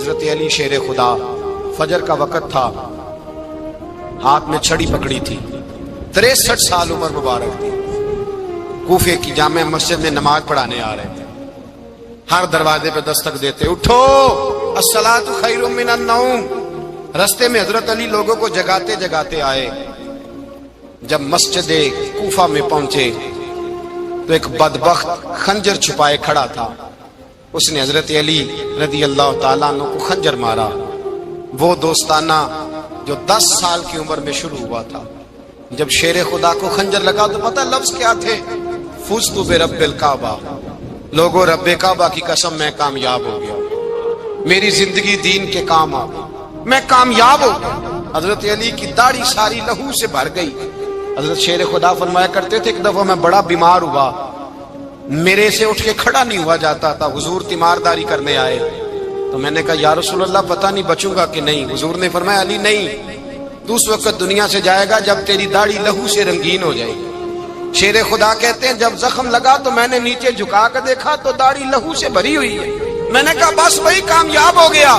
حضرت علی شیر خدا، فجر کا وقت تھا، ہاتھ میں چھڑی پکڑی تھی، 63 سال عمر مبارک تھی، کوفے کی جامع مسجد میں نماز پڑھانے آ رہے تھے۔ ہر دروازے پہ دستک دیتے، اٹھو الصلاۃ خیر من النوم۔ رستے میں حضرت علی لوگوں کو جگاتے جگاتے آئے۔ جب مسجد کوفہ میں پہنچے تو ایک بدبخت خنجر چھپائے کھڑا تھا، اس نے حضرت علی رضی اللہ تعالیٰ عنہ کو خنجر مارا۔ وہ دوستانہ جو 10 سال کی عمر میں شروع ہوا تھا، جب شیر خدا کو خنجر لگا تو پتہ لفظ کیا تھے؟ فزت برب الکعبہ، لوگوں رب کعبہ کی قسم میں کامیاب ہو گیا، میری زندگی دین کے کام آ گئی، میں کامیاب ہو گیا۔ حضرت علی کی داڑھی ساری لہو سے بھر گئی۔ حضرت شیر خدا فرمایا کرتے تھے، ایک دفعہ میں بڑا بیمار ہوا، میرے سے اٹھ کے کھڑا نہیں ہوا جاتا تھا، حضور تیمارداری کرنے آئے تو میں نے کہا یا رسول اللہ پتہ نہیں بچوں گا کہ نہیں۔ حضور نے فرمایا علی نہیں، تو اس وقت دنیا سے جائے گا جب تیری داڑھی لہو سے رنگین ہو جائے گی۔ شیر خدا کہتے ہیں جب زخم لگا تو میں نے نیچے جھکا کر دیکھا تو داڑھی لہو سے بھری ہوئی ہے، میں نے کہا بس وہی کامیاب ہو گیا۔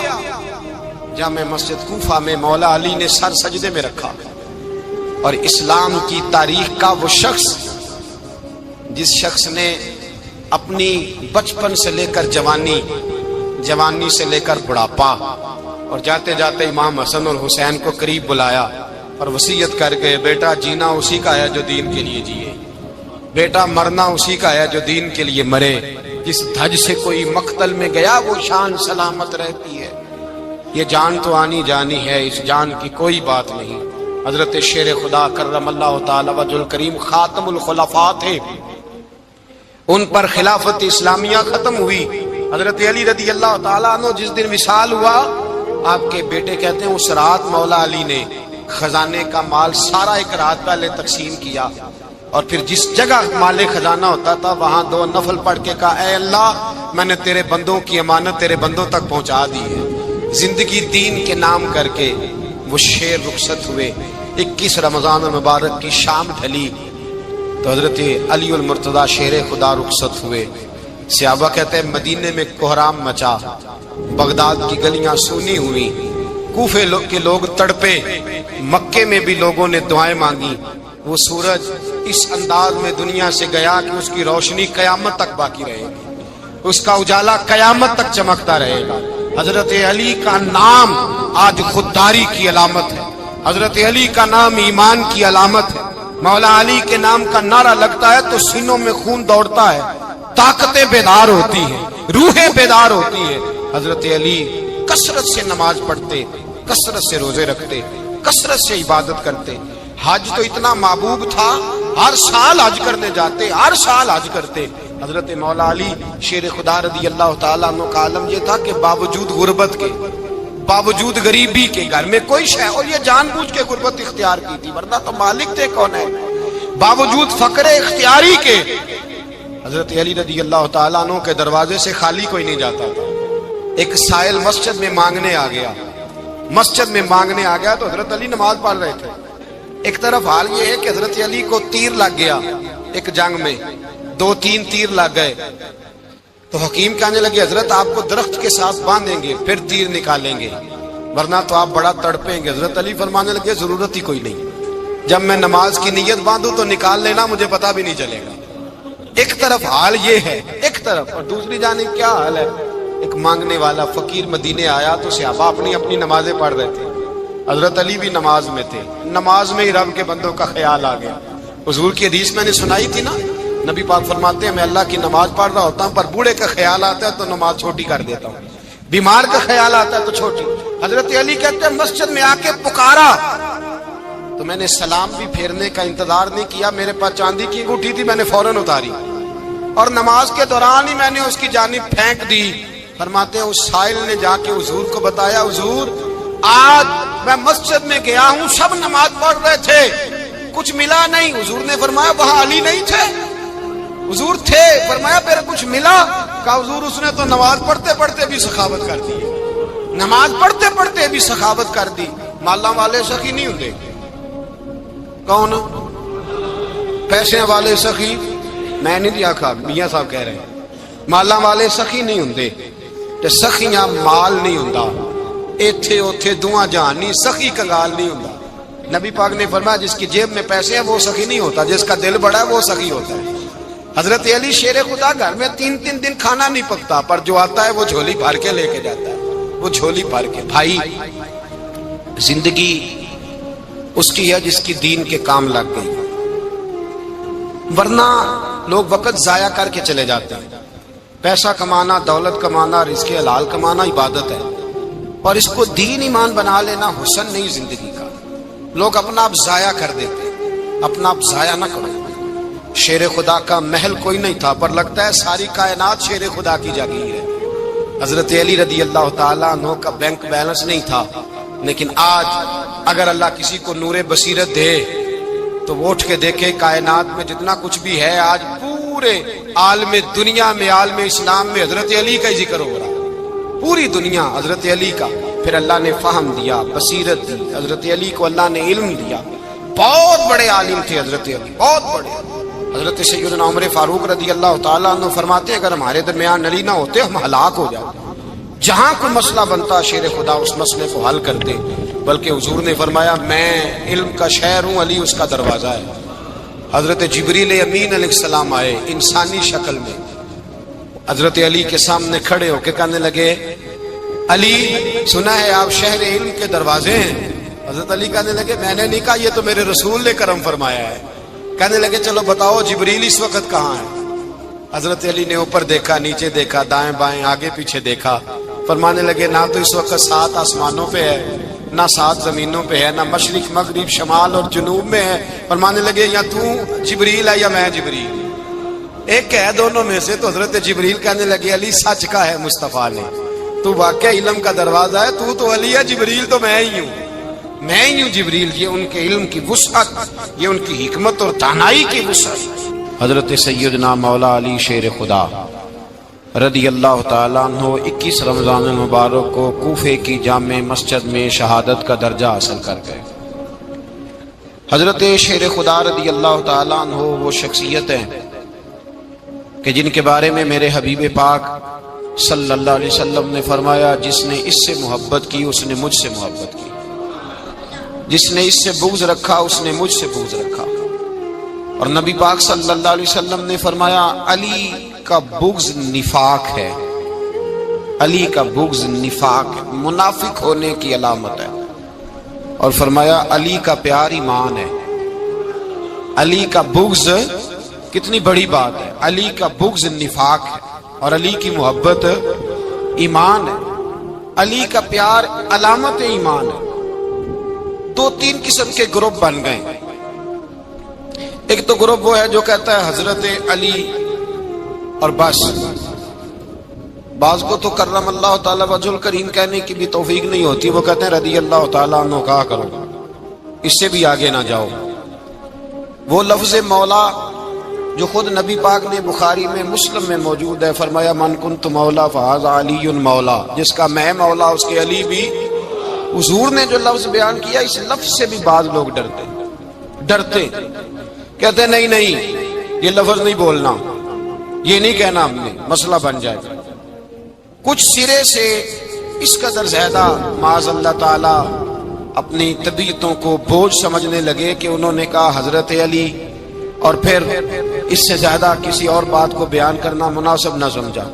جامع مسجد کوفہ میں مولا علی نے سر سجدے میں رکھا، اور اسلام کی تاریخ کا وہ شخص جس شخص نے اپنی بچپن سے لے کر جوانی، جوانی سے لے کر بڑھاپا، اور جاتے جاتے امام حسن اور حسین کو قریب بلایا اور وصیت کر گئے، بیٹا جینا اسی کا ہے جو دین کے لیے جیے، بیٹا مرنا اسی کا ہے جو دین کے لیے مرے، جس دھج سے کوئی مقتل میں گیا وہ شان سلامت رہتی ہے، یہ جان تو آنی جانی ہے، اس جان کی کوئی بات نہیں۔ حضرت شیر خدا کرم اللہ تعالی وجہ الکریم خاتم الخلفاء تھے، ان پر خلافت اسلامیہ ختم ہوئی۔ حضرت علی رضی اللہ تعالیٰ عنہ جس دن وصال ہوا، آپ کے بیٹے کہتے ہیں اس رات مولا علی نے خزانے کا مال سارا ایک رات پہلے تقسیم کیا، اور پھر جس جگہ مال خزانہ ہوتا تھا وہاں 2 نفل پڑھ کے کہا اے اللہ میں نے تیرے بندوں کی امانت تیرے بندوں تک پہنچا دی ہے۔ زندگی دین کے نام کر کے وہ شیر رخصت ہوئے۔ 21 رمضان المبارک کی شام ڈھلی تو حضرت علی المرتضی شیر خدا رخصت ہوئے۔ صحابہ کہتے ہیں مدینے میں کوہرام مچا، بغداد کی گلیاں سونی ہوئی، کوفے کے لوگ تڑپے، مکے میں بھی لوگوں نے دعائیں مانگی۔ وہ سورج اس انداز میں دنیا سے گیا کہ اس کی روشنی قیامت تک باقی رہے گی، اس کا اجالا قیامت تک چمکتا رہے گا۔ حضرت علی کا نام آج خودداری کی علامت ہے، حضرت علی کا نام ایمان کی علامت ہے۔ مولا علی کے نام کا نعرہ لگتا ہے تو سینوں میں خون دوڑتا ہے، طاقتیں بیدار ہوتی ہیں، روحیں بیدار ہوتی ہیں۔ حضرت علی کثرت سے نماز پڑھتے، کثرت سے روزے رکھتے، کثرت سے عبادت کرتے۔ حج تو اتنا محبوب تھا، ہر سال حج کرنے جاتے، ہر سال حج کرتے۔ حضرت مولا علی شیر خدا رضی اللہ تعالیٰ عنہ کا عالم یہ تھا کہ باوجود غربت کے، باوجود غریبی کے، گھر میں کوئی شے، اور یہ جان بوجھ کے غربت اختیار کی تھی ورنہ تو مالک تھے کون ہے، باوجود فقر اختیاری کے حضرت علی رضی اللہ تعالیٰ عنہ کے دروازے سے خالی کوئی نہیں جاتا تھا۔ ایک سائل مسجد میں مانگنے آ گیا، مسجد میں مانگنے آ گیا تو حضرت علی نماز پڑھ رہے تھے۔ ایک طرف حال یہ ہے کہ حضرت علی کو تیر لگ گیا، ایک جنگ میں 2-3 تیر لگ گئے تو حکیم کہنے لگے حضرت آپ کو درخت کے ساتھ باندھیں گے پھر تیر نکالیں گے ورنہ تو آپ بڑا تڑپیں گے۔ حضرت علی فرمانے لگے ضرورت ہی کوئی نہیں، جب میں نماز کی نیت باندھوں تو نکال لینا، مجھے پتہ بھی نہیں چلے گا۔ ایک طرف حال یہ ہے، ایک طرف، اور دوسری جانب کیا حال ہے؟ ایک مانگنے والا فقیر مدینے آیا تو صحابہ اپنی اپنی نمازیں پڑھ رہے تھے، حضرت علی بھی نماز میں تھے، نماز میں ہی رب کے بندوں کا خیال آ گیا۔ حضور کی حدیث میں نے سنائی تھی نا، نبی پاک فرماتے ہیں میں اللہ کی نماز پڑھ رہا ہوتا ہوں پر بوڑھے کا خیال آتا ہے تو نماز چھوٹی کر دیتا ہوں، بیمار کا خیال آتا ہے تو چھوٹی۔ حضرت علی کہتے ہیں مسجد میں آ کے پکارا تو میں نے سلام بھی پھیرنے کا انتظار نہیں کیا، میرے پاس چاندی کی انگوٹھی تھی، میں نے فوراً اتاری اور نماز کے دوران ہی میں نے اس کی جانب پھینک دی۔ فرماتے ہیں اس سائل نے جا کے حضور کو بتایا، حضور آج میں مسجد میں گیا ہوں، سب نماز پڑھ رہے تھے، کچھ ملا نہیں۔ حضور نے فرمایا وہاں علی نہیں تھے؟ حضور تھے۔ فرمایا پھر کچھ ملا؟ کہا حضور اس نے تو نماز پڑھتے پڑھتے بھی سخاوت کر دی، نماز پڑھتے پڑھتے بھی سخاوت کر دی۔ مالا والے سخی نہیں ہوتے، کون پیسے والے سخی؟ میں نہیں دیا کھا، میاں صاحب کہہ رہے ہیں مالا والے سخی نہیں ہوتے، تے سخیاں مال نہیں ہوندا، ایتھے اوتھے دعا جہان نہیں، سخی کنگال نہیں ہوندا۔ نبی پاک نے فرمایا جس کی جیب میں پیسے ہیں وہ سخی نہیں ہوتا، جس کا دل بڑا ہے وہ سخی ہوتا ہے۔ حضرت علی شیر خدا گھر میں 3 دن کھانا نہیں پکتا، پر جو آتا ہے وہ جھولی بھر کے لے کے جاتا ہے، وہ جھولی بھر کے۔ بھائی زندگی اس کی ہے جس کی دین کے کام لگ گئی، ورنہ لوگ وقت ضائع کر کے چلے جاتے ہیں۔ پیسہ کمانا، دولت کمانا، رزق حلال کمانا عبادت ہے، اور اس کو دین ایمان بنا لینا حسن نہیں زندگی کا۔ لوگ اپنا آپ ضائع کر دیتے، اپنا آپ ضائع نہ کرو۔ شیر خدا کا محل کوئی نہیں تھا، پر لگتا ہے ساری کائنات شیر خدا کی جاگیر ہے۔ حضرت علی رضی اللہ تعالیٰ عنہ کا بینک بیلنس نہیں تھا، لیکن آج اگر اللہ کسی کو نور بصیرت دے تو وہ اٹھ کے دیکھے کائنات میں جتنا کچھ بھی ہے، آج پورے عالم دنیا میں، عالم اسلام میں حضرت علی کا ہی ذکر ہو رہا ہے، پوری دنیا حضرت علی کا۔ پھر اللہ نے فہم دیا، بصیرت دی، حضرت علی کو اللہ نے علم دیا۔ بہت بڑے عالم تھے حضرت علی، بہت بڑے۔ حضرت سیدنا عمر فاروق رضی اللہ تعالیٰ عنہ فرماتے ہیں اگر ہمارے درمیان علی نہ ہوتے ہم ہلاک ہو جاتے، جہاں کوئی مسئلہ بنتا شیر خدا اس مسئلے کو حل کرتے۔ بلکہ حضور نے فرمایا میں علم کا شہر ہوں، علی اس کا دروازہ ہے۔ حضرت جبریل امین علیہ السلام آئے انسانی شکل میں، حضرت علی کے سامنے کھڑے ہو کے کہنے لگے علی سنا ہے آپ شہر علم کے دروازے ہیں۔ حضرت علی کہنے لگے میں نے نہیں کہا، یہ تو میرے رسول نے کرم فرمایا ہے۔ کہنے لگے چلو بتاؤ جبریل اس وقت کہاں ہے؟ حضرت علی نے اوپر دیکھا، نیچے دیکھا، دائیں بائیں آگے پیچھے دیکھا، فرمانے لگے نہ تو اس وقت 7 آسمانوں پہ ہے، نہ 7 زمینوں پہ ہے، نہ مشرق مغرب شمال اور جنوب میں ہے۔ فرمانے لگے یا تو جبریل ہے یا میں جبریل، ایک ہے دونوں میں سے۔ تو حضرت جبریل کہنے لگے علی سچ کا ہے مصطفیٰ نے، تو واقعہ علم کا دروازہ ہے، تو علی ہے، جبریل تو میں ہی ہوں، میں ہی ہوں جبریل۔ یہ ان کے علم کی وسعت، یہ ان کی حکمت اور دانائی کی وسعت۔ حضرت سیدنا مولا علی شیر خدا رضی اللہ تعالیٰ عنہ 21 رمضان المبارک کو کوفے کی جامع مسجد میں شہادت کا درجہ حاصل کر گئے۔ حضرت شیر خدا رضی اللہ تعالیٰ عنہ وہ شخصیت ہیں کہ جن کے بارے میں میرے حبیب پاک صلی اللہ علیہ وسلم نے فرمایا جس نے اس سے محبت کی اس نے مجھ سے محبت کی، جس نے اس سے بغض رکھا اس نے مجھ سے بغض رکھا۔ اور نبی پاک صلی اللہ علیہ وسلم نے فرمایا علی کا بغض نفاق ہے، علی کا بغض نفاق ہے، منافق ہونے کی علامت ہے۔ اور فرمایا علی کا پیار ایمان ہے، علی کا بغض کتنی بڑی بات ہے، علی کا بغض نفاق ہے اور علی کی محبت ایمان ہے، علی کا پیار علامت ایمان ہے۔ 2-3 قسم کے گروپ بن گئے۔ ایک تو گروپ وہ ہے جو کہتا ہے حضرت علی اور بس، بعض کو تو کرم اللہ تعالیٰ وجہ الکریم کہنے کی بھی توفیق نہیں ہوتی، وہ کہتے ہیں رضی اللہ تعالیٰ عنہ کہا کرو، اس سے بھی آگے نہ جاؤ۔ وہ لفظ مولا جو خود نبی پاک نے بخاری میں مسلم میں موجود ہے، فرمایا من کنت مولا فہذا علی مولا، جس کا میں مولا اس کے علی بھی۔ حضور نے جو لفظ بیان کیا اس لفظ سے بھی بعض لوگ ڈرتے کہتے نہیں نہیں یہ لفظ نہیں بولنا، یہ نہیں کہنا، ہم نے مسئلہ بن جائے گا۔ کچھ سرے سے اس قدر زیادہ معاذ اللہ تعالی اپنی طبیعتوں کو بوجھ سمجھنے لگے کہ انہوں نے کہا حضرت علی، اور پھر اس سے زیادہ کسی اور بات کو بیان کرنا مناسب نہ سمجھا۔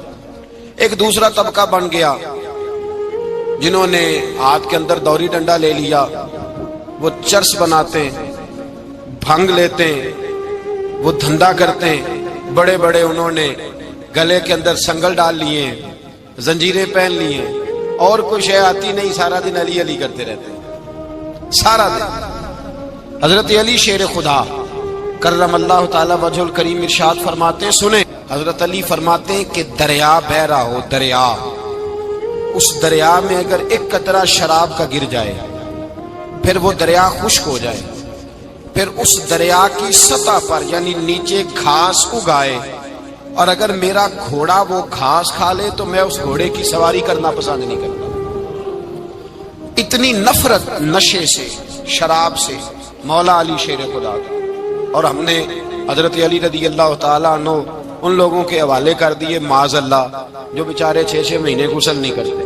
ایک دوسرا طبقہ بن گیا جنہوں نے ہاتھ کے اندر دوری ڈنڈا لے لیا، وہ چرس بناتے ہیں، بھنگ لیتے ہیں، وہ دھندا کرتے ہیں، بڑے بڑے انہوں نے گلے کے اندر سنگل ڈال لیے ہیں، زنجیریں پہن لی ہیں، اور کوئی شے آتی نہیں، سارا دن علی علی کرتے رہتے ہیں سارا دن۔ حضرت علی شیر خدا کرم اللہ تعالی وجہ الکریم ارشاد فرماتے ہیں، سنیں حضرت علی فرماتے ہیں کہ دریا بہ رہا ہو، دریا، اس دریا میں اگر ایک قطرہ شراب کا گر جائے پھر وہ دریا خشک ہو جائے، پھر اس دریا کی سطح پر یعنی نیچے گھاس اگائے، اور اگر میرا گھوڑا وہ گھاس کھا لے تو میں اس گھوڑے کی سواری کرنا پسند نہیں کرتا۔ اتنی نفرت نشے سے، شراب سے مولا علی شیر خدا کا۔ اور ہم نے حضرت علی رضی اللہ تعالیٰ عنہ ان لوگوں کے حوالے کر دیے معاذ اللہ جو بیچارے 6 مہینے غسل نہیں کرتے،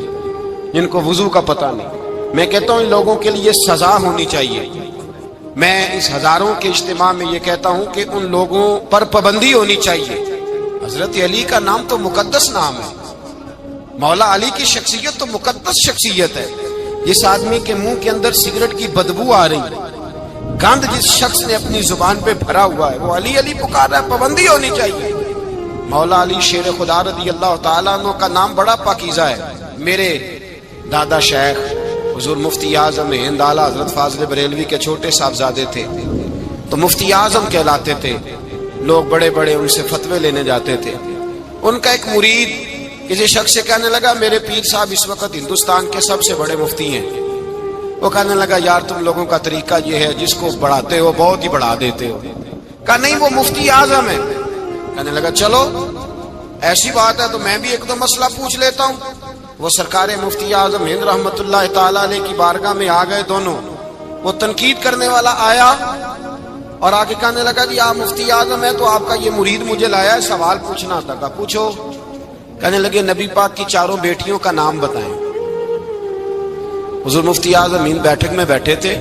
جن کو وضو کا پتہ نہیں۔ میں کہتا ہوں ان لوگوں کے لیے سزا ہونی چاہیے۔ میں اس ہزاروں کے اجتماع میں یہ کہتا ہوں کہ ان لوگوں پر پابندی ہونی چاہیے۔ حضرت علی کا نام تو مقدس نام ہے، مولا علی کی شخصیت تو مقدس شخصیت ہے۔ جس آدمی کے منہ کے اندر سگریٹ کی بدبو آ رہی ہے، گند جس شخص نے اپنی زبان پہ بھرا ہوا ہے، وہ علی علی پکار رہا ہے، پابندی ہونی چاہیے۔ مولا علی شیر خدا رضی اللہ تعالیٰ عنہ کا نام بڑا پاکیزہ ہے۔ میرے دادا شیخ حضور مفتی اعظم ہند اعلیٰ حضرت فاضل بریلوی کے چھوٹے صاحبزادے تھے، تو مفتی اعظم کہلاتے تھے، لوگ بڑے بڑے ان سے فتوے لینے جاتے تھے۔ ان کا ایک مرید کسی شخص سے کہنے لگا میرے پیر صاحب اس وقت ہندوستان کے سب سے بڑے مفتی ہیں۔ وہ کہنے لگا یار تم لوگوں کا طریقہ یہ ہے، جس کو بڑھاتے ہو بہت ہی بڑھا دیتے ہو۔ کہا نہیں وہ مفتی اعظم ہے۔ کہنے لگا چلو ایسی بات ہے تو میں بھی ایک دو مسئلہ پوچھ لیتا ہوں۔ وہ سرکار مفتی اعظم ہند رحمت اللہ تعالی علیہ کی بارگاہ میں آ گئے دونوں۔ وہ تنقید کرنے والا آیا اور آگے کہنے لگا جی آپ مفتی اعظم ہے تو آپ کا یہ مرید مجھے لایا ہے، سوال پوچھنا تھا۔ کہا پوچھو۔ کہنے لگے نبی پاک کی 4 بیٹیوں کا نام بتائیں۔ حضور مفتی اعظم ہند بیٹھک میں بیٹھے تھے،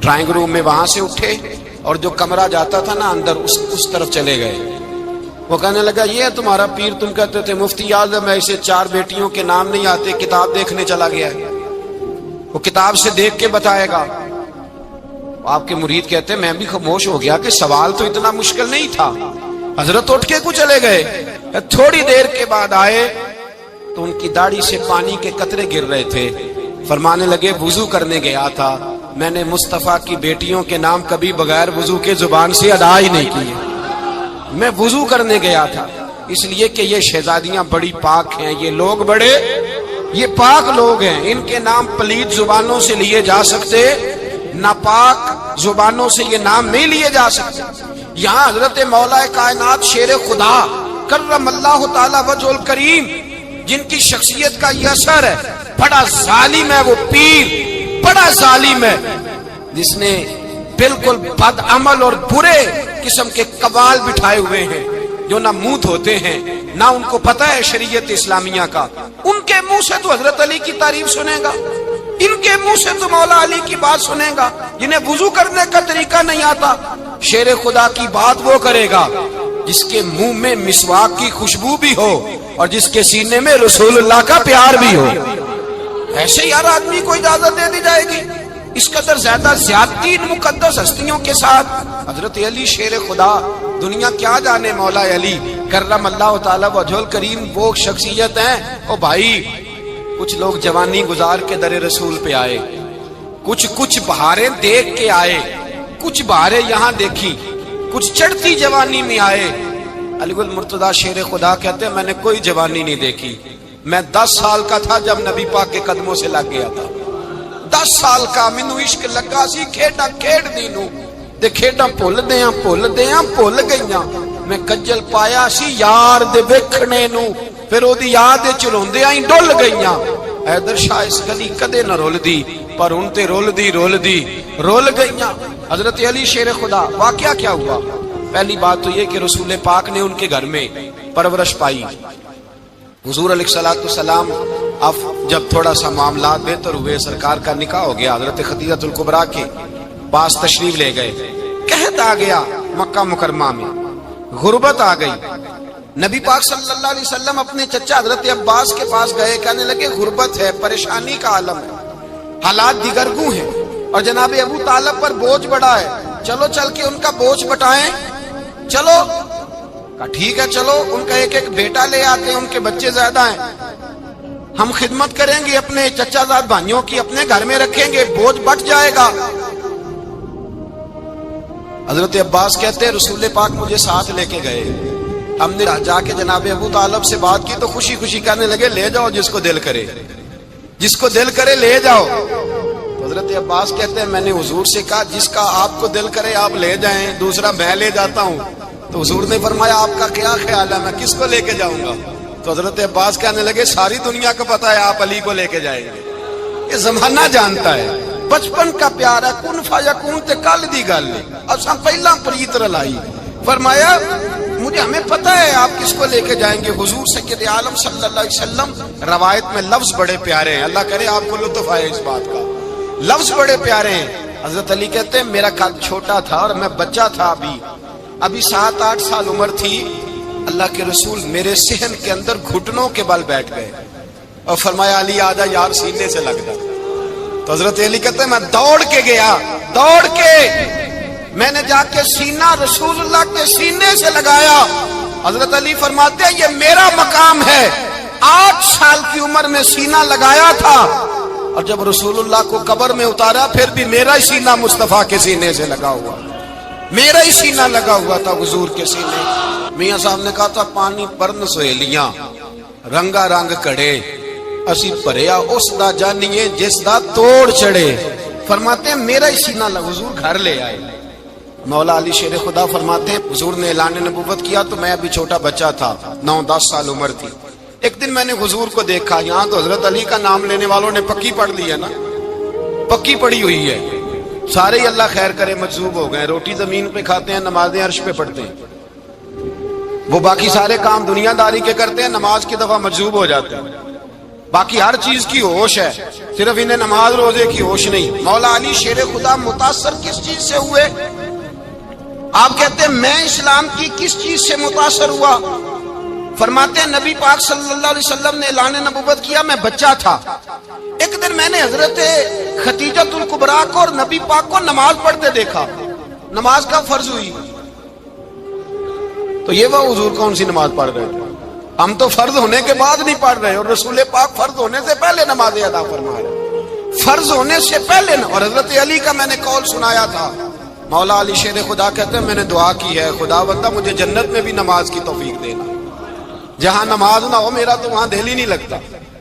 ڈرائنگ روم میں وہاں سے اٹھے اور جو کمرہ جاتا تھا نا اندر اس طرف چلے گئے۔ وہ کہنے لگا یہ ہے تمہارا پیر، تم کہتے تھے مفتی اعظم ہے، اسے 4 بیٹیوں کے نام نہیں آتے، کتاب دیکھنے چلا گیا ہے، وہ کتاب سے دیکھ کے بتائے گا۔ آپ کے مرید کہتے ہیں میں بھی خاموش ہو گیا کہ سوال تو اتنا مشکل نہیں تھا۔ حضرت اٹھ کے کو چلے گئے۔ تھوڑی دیر کے بعد آئے تو ان کی داڑھی سے پانی کے قطرے گر رہے تھے۔ فرمانے لگے وضو کرنے گیا تھا، میں نے مصطفیٰ کی بیٹیوں کے نام کبھی بغیر وضو کے زبان سے ادا ہی نہیں کیے۔ میں وضو کرنے گیا تھا اس لیے کہ یہ شہزادیاں بڑی پاک ہیں، یہ لوگ بڑے یہ پاک لوگ ہیں، ان کے نام پلید زبانوں سے لیے جا سکتے، ناپاک زبانوں سے یہ نام نہیں لیے جا سکتے۔ یہاں حضرت مولا کائنات شیر خدا کرم اللہ تعالی وجہ الکریم جن کی شخصیت کا یہ اثر ہے، بڑا ظالم ہے وہ پیر، بڑا ظالم ہے جس نے بالکل بد عمل اور برے قسم کے قوال بٹھائے ہوئے ہیں، جو نہ منہ دھوتے ہیں نہ ان کو پتہ ہے شریعت اسلامیہ کا۔ ان کے منہ سے تو حضرت علی کی تعریف سنے گا، ان کے منہ سے تو مولا علی کی بات سنے گا، جنہیں وضو کرنے کا طریقہ نہیں آتا۔ شیر خدا کی بات وہ کرے گا جس کے منہ میں مسواک کی خوشبو بھی ہو اور جس کے سینے میں رسول اللہ کا پیار بھی ہو۔ ایسے یار آدمی کو اجازت دے دی جائے گی؟ اس قدر زیادہ زیادتی ان مقدس ہستیوں کے ساتھ۔ حضرت علی شیر خدا، دنیا کیا جانے مولا علی کرم اللہ تعالی وجہ الکریم وہ شخصیت ہیں۔ او بھائی کچھ لوگ جوانی گزار کے در رسول پہ آئے، کچھ بہاریں دیکھ کے آئے، کچھ بہاریں یہاں دیکھی، کچھ چڑھتی جوانی میں آئے۔ علی گل مرتضیٰ شیر خدا کہتے ہیں میں نے کوئی جوانی نہیں دیکھی، میں 10 سال کا تھا جب نبی پاک کے قدموں سے لگ گیا تھا۔ 10 سال کا مینوں عشق لگا سی، کھیڈاں کھیڈ دی نوں تے کھیڈاں بھول گئیاں، میں کجل پایا سی یار دے ویکھنے نوں، پھر او دی یاد وچ روندیاں ہی ڈل گئیاں۔ حیدر شاہ اس گلی کدے نہ رول دی پر ہن تے رول دی رول گئیاں۔ حضرت علی شیر خدا، واقعہ کیا ہوا؟ پہلی بات تو یہ کہ رسول پاک نے ان کے گھر میں پرورش پائی۔ حضور علیہ الصلوۃ والسلام اب جب تھوڑا سا معاملات بہتر ہوئے، سرکار کا نکاح ہو گیا، حضرت خدیجہ الکبریٰ کے پاس تشریف لے گئے۔ قحط آ گیا مکہ مکرمہ میں، غربت آ گئی۔ نبی پاک صلی اللہ علیہ وسلم اپنے چچا حضرت عباس کے پاس گئے، کہنے لگے غربت ہے، پریشانی کا عالم ہے، حالات دیگرگوں ہیں اور جناب ابو طالب پر بوجھ بڑا ہے، چلو چل کے ان کا بوجھ بٹائیں۔ چلو کہا ٹھیک ہے چلو، ان کا ایک بیٹا لے آتے ہیں، ان کے بچے زیادہ ہیں، ہم خدمت کریں گے اپنے چچا زاد بھائیوں کی، اپنے گھر میں رکھیں گے، بوجھ بٹ جائے گا۔ حضرت عباس کہتے ہیں رسول پاک مجھے ساتھ لے کے گئے، ہم نے جا کے جناب ابو طالب سے بات کی تو خوشی خوشی کہنے لگے لے جاؤ جس کو دل کرے لے جاؤ۔ حضرت عباس کہتے ہیں میں نے حضور سے کہا جس کا آپ کو دل کرے آپ لے جائیں، دوسرا میں لے جاتا ہوں۔ تو حضور نے فرمایا آپ کا کیا خیال ہے، میں کس کو لے کے جاؤں گا؟ تو حضرت عباس کہنے لگے ساری دنیا کو پتا ہے آپ علی کو لے کے جائیں گے، یہ زمانہ جانتا ہے، بچپن کا پیار ہے، کن فیکون تے کل دی گل ہے، اساں پہلا پریت رلائی۔ فرمایا مجھے ہمیں پتہ ہے آپ کس کو لے کے جائیں گے، حضور سید عالم صلی اللہ علیہ وسلم۔ روایت میں لفظ بڑے پیارے ہیں، اللہ کرے آپ کو لطف آئے اس بات کا، لفظ بڑے پیارے ہیں۔ حضرت علی کہتے ہیں میرا قد چھوٹا تھا اور میں بچہ تھا، ابھی 7-8 سال عمر تھی، اللہ کے رسول میرے صحن کے اندر گھٹنوں کے بل بیٹھ گئے اور فرمایا علی آجا یار سینے سے لگ جا۔ تو حضرت علی کہتے ہیں میں دوڑ کے گیا، دوڑ کے میں نے جا کے سینہ رسول اللہ کے سینے سے لگایا۔ حضرت علی فرماتے ہیں یہ میرا مقام ہے، 8 سال کی عمر میں سینہ لگایا تھا، اور جب رسول اللہ کو قبر میں اتارا پھر بھی میرا ہی سینہ مصطفیٰ کے سینے سے لگا ہوا، میرا ہی سینہ لگا ہوا تھا حضور کے سینے۔ میاں صاحب نے کہا تھا پانی پرن سہیلیاں رنگا رنگ کڑے، اسی پریا اس دا جانیے جس دا توڑ چڑھے۔ فرماتے ہیں میرا ہی سینہ لگا، حضور گھر لے آئے۔ مولا علی شیر خدا فرماتے ہیں حضور نے اعلان نبوت کیا تو میں ابھی چھوٹا بچہ تھا، 9-10 سال عمر تھی۔ ایک دن میں نے حضور کو دیکھا، یہاں تو حضرت علی کا نام لینے والوں نے پکی پڑھ لی ہے نا، پکی پڑھی ہوئی ہے، سارے ہی اللہ خیر کرے مجذوب ہو گئے، روٹی زمین پہ کھاتے ہیں، نمازیں عرش پہ پڑھتے ہیں، وہ باقی سارے کام دنیا داری کے کرتے ہیں، نماز کی دفعہ مجذوب ہو جاتے ہیں، باقی ہر چیز کی ہوش ہے، صرف انہیں نماز روزے کی ہوش نہیں۔ مولا علی شیر خدا متاثر کس چیز سے ہوئے؟ آپ کہتے ہیں میں اسلام کی کس چیز سے متاثر ہوا؟ فرماتے ہیں نبی پاک صلی اللہ علیہ وسلم نے اعلان نبوت کیا، میں بچہ تھا، ایک دن میں نے حضرت خدیجۃ الکبریٰ کو اور نبی پاک کو نماز پڑھتے دیکھا۔ نماز کا فرض ہوئی تو یہ وہ حضور کون سی نماز پڑھ رہے تھے؟ ہم تو فرض ہونے کے بعد نہیں پڑھ رہے، اور رسول پاک فرض ہونے سے پہلے نمازیں ادا فرما رہے، فرض ہونے سے پہلے۔ اور حضرت علی کا میں نے قول سنایا تھا، مولا علی شیر خدا کہتے ہیں میں نے دعا کی ہے خدا بندہ مجھے جنت میں بھی نماز کی توفیق دینا، جہاں نماز نہ ہو میرا تو وہاں دل ہی نہیں لگتا۔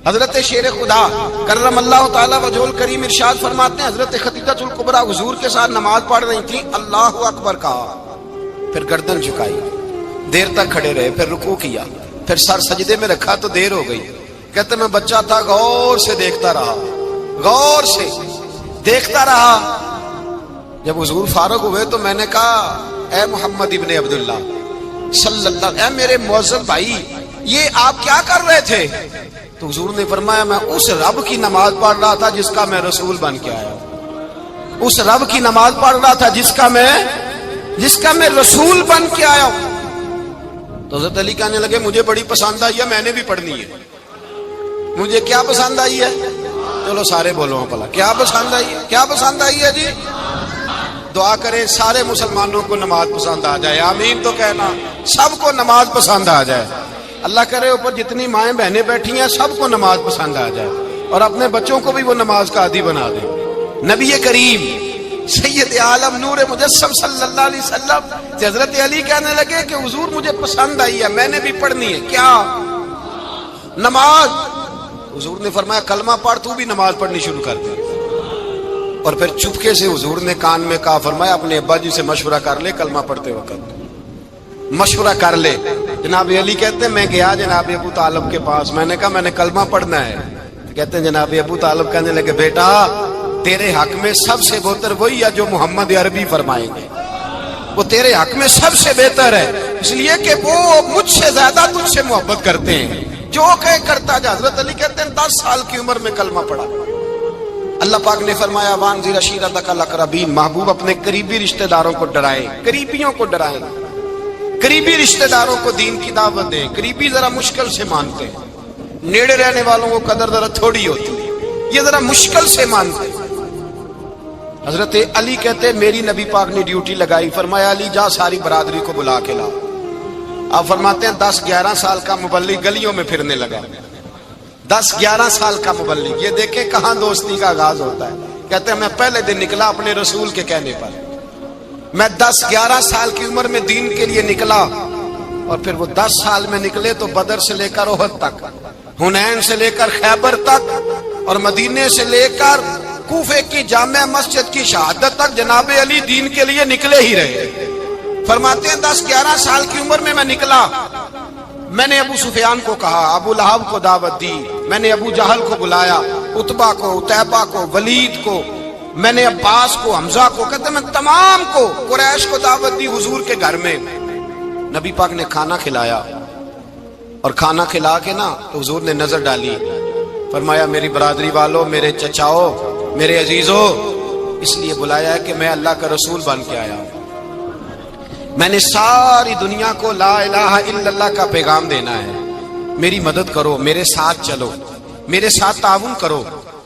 حضرت شیر خدا کرم اللہ تعالیٰ وجہ الکریم ارشاد فرماتے ہیں حضرت خدیجۃ الکبریٰ حضور کے ساتھ نماز پڑھ رہی تھی، اللہ اکبر کہا، پھر گردن جھکائی، دیر تک کھڑے رہے، پھر رکوع کیا، پھر سر سجدے میں رکھا تو دیر ہو گئی۔ کہتے میں بچہ تھا، غور سے دیکھتا رہا، غور سے دیکھتا رہا۔ جب حضور فارغ ہوئے تو میں نے کہا اے محمد ابن عبداللہ صلی اللہ، اے میرے معزز بھائی یہ آپ کیا کر رہے تھے؟ تو حضور نے فرمایا میں اس رب کی نماز پڑھ رہا تھا جس کا میں رسول بن کے آیا ہوں، اس رب کی نماز پڑھ رہا تھا جس کا میں رسول بن کے آیا ہوں۔ تو حضرت علی کہنے لگے مجھے بڑی پسند آئی ہے، میں نے بھی پڑھنی ہے۔ مجھے کیا پسند آئی ہے؟ چلو سارے بولو پلا، کیا پسند آئی ہے؟ کیا پسند آئی ہے جی؟ دعا کرے سارے مسلمانوں کو نماز پسند آ جائے، آمین تو کہنا، سب کو نماز پسند آ جائے۔ اللہ کرے اوپر جتنی مائیں بہنیں بیٹھی ہیں سب کو نماز پسند آ جائے، اور اپنے بچوں کو بھی وہ نماز کا عادی بنا دے۔ نبی کریم سید عالم نور مجسم صلی اللہ علیہ وسلم سے حضرت علی کہنے لگے کہ حضور مجھے پسند آئی ہے، میں نے بھی پڑھنی ہے۔ کیا؟ نماز۔ حضور نے فرمایا کلمہ پڑھ، تو بھی نماز پڑھنی شروع کر دے۔ اور پھر چپکے سے حضور نے کان میں کہا، فرمایا اپنے ابا جی سے مشورہ کر لے، کلمہ پڑھتے وقت مشورہ کر لے۔ جناب علی کہتے ہیں میں گیا جناب ابو طالب کے پاس، میں نے کہا میں نے کلمہ پڑھنا ہے۔ کہتے ہیں جناب ابو طالب کہنے لگے بیٹا تیرے حق میں سب سے بہتر وہی ہے جو محمد عربی فرمائیں گے، وہ تیرے حق میں سب سے بہتر ہے، اس لیے کہ وہ مجھ سے زیادہ تجھ سے محبت کرتے ہیں، جو کہے کرتا جا۔ حضرت علی کہتے ہیں 10 سال کی عمر میں کلمہ پڑھا۔ اللہ پاک نے فرمایا وانذر عشیرتک الاقربین، محبوب اپنے قریبی رشتہ داروں کو ڈرائیں، قریبیوں کو ڈرائیں، قریبی رشتہ داروں کو دین کی دعوت دیں۔ قریبی ذرا مشکل سے مانتے ہیں، نیڑے رہنے والوں کو قدر ذرا تھوڑی ہوتی ہے، یہ ذرا مشکل سے مانتے ہیں۔ حضرت علی کہتے میری نبی پاک نے ڈیوٹی لگائی، فرمایا علی جا ساری برادری کو بلا کے لا۔ آپ فرماتے ہیں 10-11 سال کا مبلغ گلیوں میں پھرنے لگا، 10-11 سال کا مبلغ، یہ دیکھیں کہاں دوستی کا آغاز ہوتا ہے۔ کہتے ہیں میں پہلے دن نکلا اپنے رسول کے کہنے پر، میں 10-11 سال کی عمر میں دین کے لیے نکلا، اور پھر وہ 10 سال میں نکلے تو بدر سے لے کر احد تک، حنین سے لے کر خیبر تک، اور مدینے سے لے کر کوفے کی جامع مسجد کی شہادت تک جناب علی دین کے لیے نکلے ہی رہے۔ فرماتے ہیں 10-11 سال کی عمر میں میں نکلا، میں نے ابو سفیان کو کہا، ابو لہب کو دعوت دی، میں نے ابو جہل کو بلایا، عتبہ کو، عتیبہ کو، ولید کو، میں نے عباس کو، حمزہ کو، کہتے میں تمام کو، قریش کو دعوت دی حضور کے گھر میں۔ نبی پاک نے کھانا کھلایا، اور کھانا کھلا کے نا تو حضور نے نظر ڈالی، فرمایا میری برادری والوں، میرے چچاؤ، میرے عزیزو، اس لیے بلایا ہے کہ میں اللہ کا رسول بن کے آیا ہوں، میں نے ساری دنیا کو لا الہ الا اللہ کا پیغام دینا ہے، میری مدد کرو، میرے ساتھ چلو، میرے ساتھ تعاون کرو،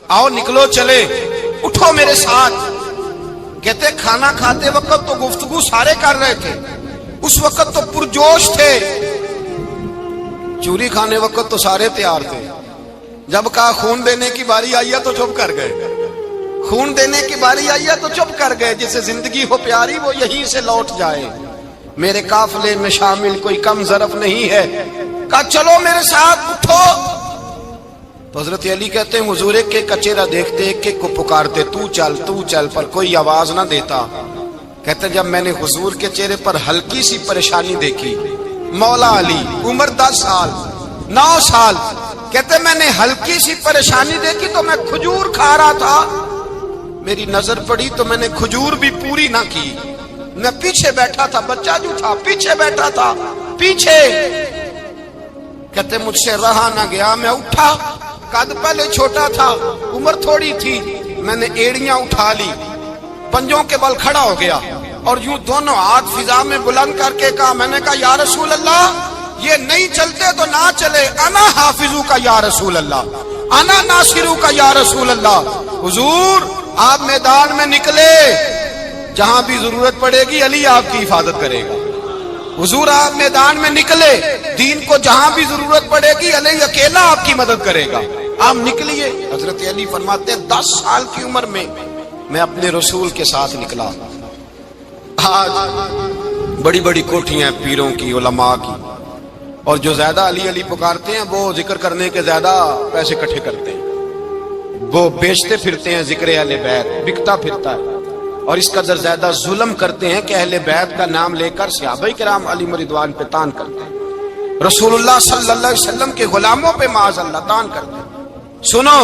آؤ نکلو چلے، اٹھو میرے ساتھ۔ کہتے کھانا کھاتے وقت تو گفتگو سارے کر رہے تھے، اس وقت تو پرجوش تھے، چوری کھانے وقت تو سارے تیار تھے، جب کہا خون دینے کی باری آئی ہے تو چپ کر گئے، خون دینے کی باری آئی ہے تو چپ کر گئے، جسے زندگی ہو پیاری وہ یہیں سے لوٹ جائے، میرے قافلے میں شامل کوئی کم ظرف نہیں ہے، کہا چلو میرے ساتھ اٹھو۔ تو حضرت علی کہتے ہیں حضور ایک ایک کا چہرہ دیکھتے، ایک ایک کو پکارتے، تو چل، پر کوئی آواز نہ دیتا۔ کہتے جب میں نے حضور کے چہرے پر ہلکی سی پریشانی دیکھی، مولا علی عمر 10 سال 9 سال، کہتے میں نے ہلکی سی پریشانی دیکھی تو میں کھجور کھا رہا تھا، میری نظر پڑی تو میں نے کھجور بھی پوری نہ کی، میں پیچھے بیٹھا تھا، بچہ جو تھا پیچھے بیٹھا تھا، پیچھے۔ کہتے مجھ سے رہا نہ گیا، میں اٹھا، قد پہلے چھوٹا تھا، عمر تھوڑی تھی، میں نے ایڑیاں اٹھا لی، پنجوں کے بل کھڑا ہو گیا، اور یوں دونوں ہاتھ فضا میں بلند کر کے کہا، میں نے کہا یا رسول اللہ یہ نہیں چلتے تو نہ چلے، انا حافظو کا یا رسول اللہ، انا ناصرو کا یا رسول اللہ۔ حضور آپ میدان میں نکلے، جہاں بھی ضرورت پڑے گی علی آپ کی حفاظت کرے گا، حضور آپ میدان میں نکلے، دین کو جہاں بھی ضرورت پڑے گی علی اکیلا آپ کی مدد کرے گا، آپ نکلیے۔ حضرت علی فرماتے 10 سال کی عمر میں میں اپنے رسول کے ساتھ نکلا۔ آج بڑی بڑی کوٹھیاں پیروں کی، علماء کی، اور جو زیادہ علی علی پکارتے ہیں وہ ذکر کرنے کے زیادہ پیسے اکٹھے کرتے ہیں، وہ بیچتے پھرتے ہیں ذکر اہل بیت، بکتا پھرتا ہے، اور اس قدر زیادہ ظلم کرتے ہیں کہ اہل بیت کا نام لے کر صحابہ کرام علی رضوان پہ تان کرتے ہیں، رسول اللہ صلی اللہ علیہ وسلم کے غلاموں پہ معاذ اللہ تان کرتے ہیں۔ سنو،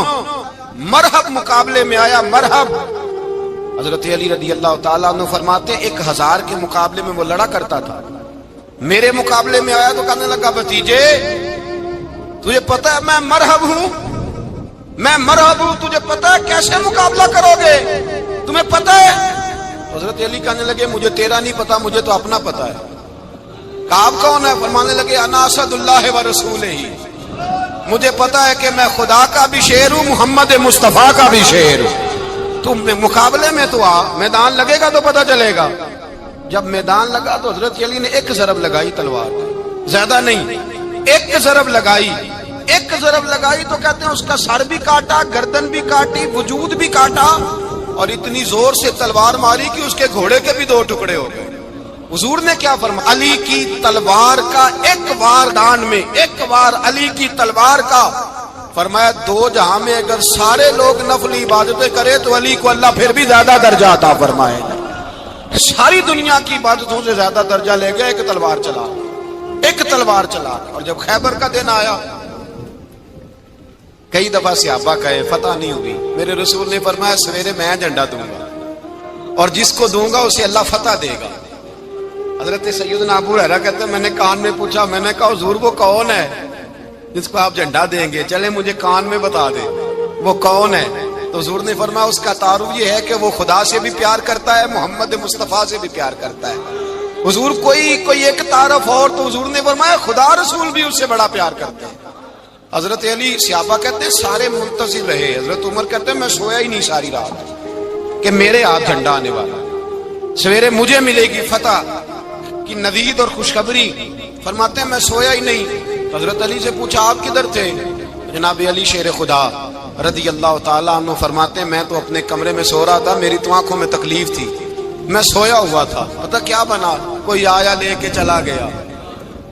مرحب مقابلے میں آیا، مرحب۔ حضرت علی رضی اللہ تعالیٰ عنہ فرماتے 1000 کے مقابلے میں وہ لڑا کرتا تھا، میرے مقابلے میں آیا تو کہنے لگا بھتیجے تجھے پتہ ہے میں مرحب ہوں، میں مرحب ہوں، تجھے پتہ ہے کیسے مقابلہ کرو گے، تمہیں پتہ ہے؟ حضرت علی کہنے لگے مجھے تیرا نہیں پتا، مجھے تو اپنا پتا ہے۔ کہا آپ کون ہے؟ فرمانے لگے انا اسد اللہ و رسولہ، مجھے پتا ہے کہ میں خدا کا بھی شیر ہوں، محمد مصطفیٰ کا بھی شیر ہوں، تم مقابلے میں تو آ، میدان لگے گا تو پتہ چلے گا۔ جب میدان لگا تو حضرت علی نے ایک ضرب لگائی تلوار، زیادہ نہیں، ایک ضرب لگائی، ایک ضرب لگائی تو کہتے ہیں اس کا سر بھی کاٹا، گردن بھی کاٹی، وجود بھی کاٹا، اور اتنی زور سے تلوار ماری کہ اس کے گھوڑے کے بھی 2 ٹکڑے ہو گئے۔ حضور نے کیا فرمایا؟ علی کی تلوار کا ایک وار دان میں، ایک وار علی کی تلوار کا، فرمایا 2 جہاں میں اگر سارے لوگ نفلی عبادتیں کرے تو علی کو اللہ پھر بھی زیادہ درجہ عطا فرمائے گا، ساری دنیا کی عبادتوں سے زیادہ درجہ لے گیا ایک تلوار چلا، ایک تلوار چلا۔ اور جب خیبر کا دن آیا، کئی دفعہ صحابہ کہے فتح نہیں ہوگی، میرے رسول نے فرمایا سویرے میں جھنڈا دوں گا، اور جس کو دوں گا اسے اللہ فتح دے گا۔ حضرت سیدنا ابو ہریرہ کہتے ہیں میں نے کان میں پوچھا، میں نے کہا حضور وہ کون ہے جس کو آپ جھنڈا دیں گے؟ چلے مجھے کان میں بتا دیں وہ کون ہے۔ تو حضور نے فرمایا اس کا تعارف یہ ہے کہ وہ خدا سے بھی پیار کرتا ہے، محمد مصطفیٰ سے بھی پیار کرتا ہے۔ حضور کوئی ایک تعارف اور، تو حضور نے فرمایا خدا رسول بھی اس سے بڑا پیار کرتے ہیں۔ حضرت علی صحابہ کہتے ہیں سارے منتظر رہے، حضرت عمر کہتے ہیں میں سویا ہی نہیں ساری رات کہ میرے ہاتھ جھنڈا آنے والا، سویرے مجھے ملے گی فتح کی نوید اور خوشخبری۔ فرماتے ہیں میں سویا ہی نہیں۔ حضرت علی سے پوچھا آپ کدھر تھے؟ جناب علی شیر خدا رضی اللہ تعالیٰ عنہ فرماتے ہیں میں تو اپنے کمرے میں سو رہا تھا، میری تو آنکھوں میں تکلیف تھی، میں سویا ہوا تھا، پتہ کیا بنا، کوئی آیا لے کے چلا گیا،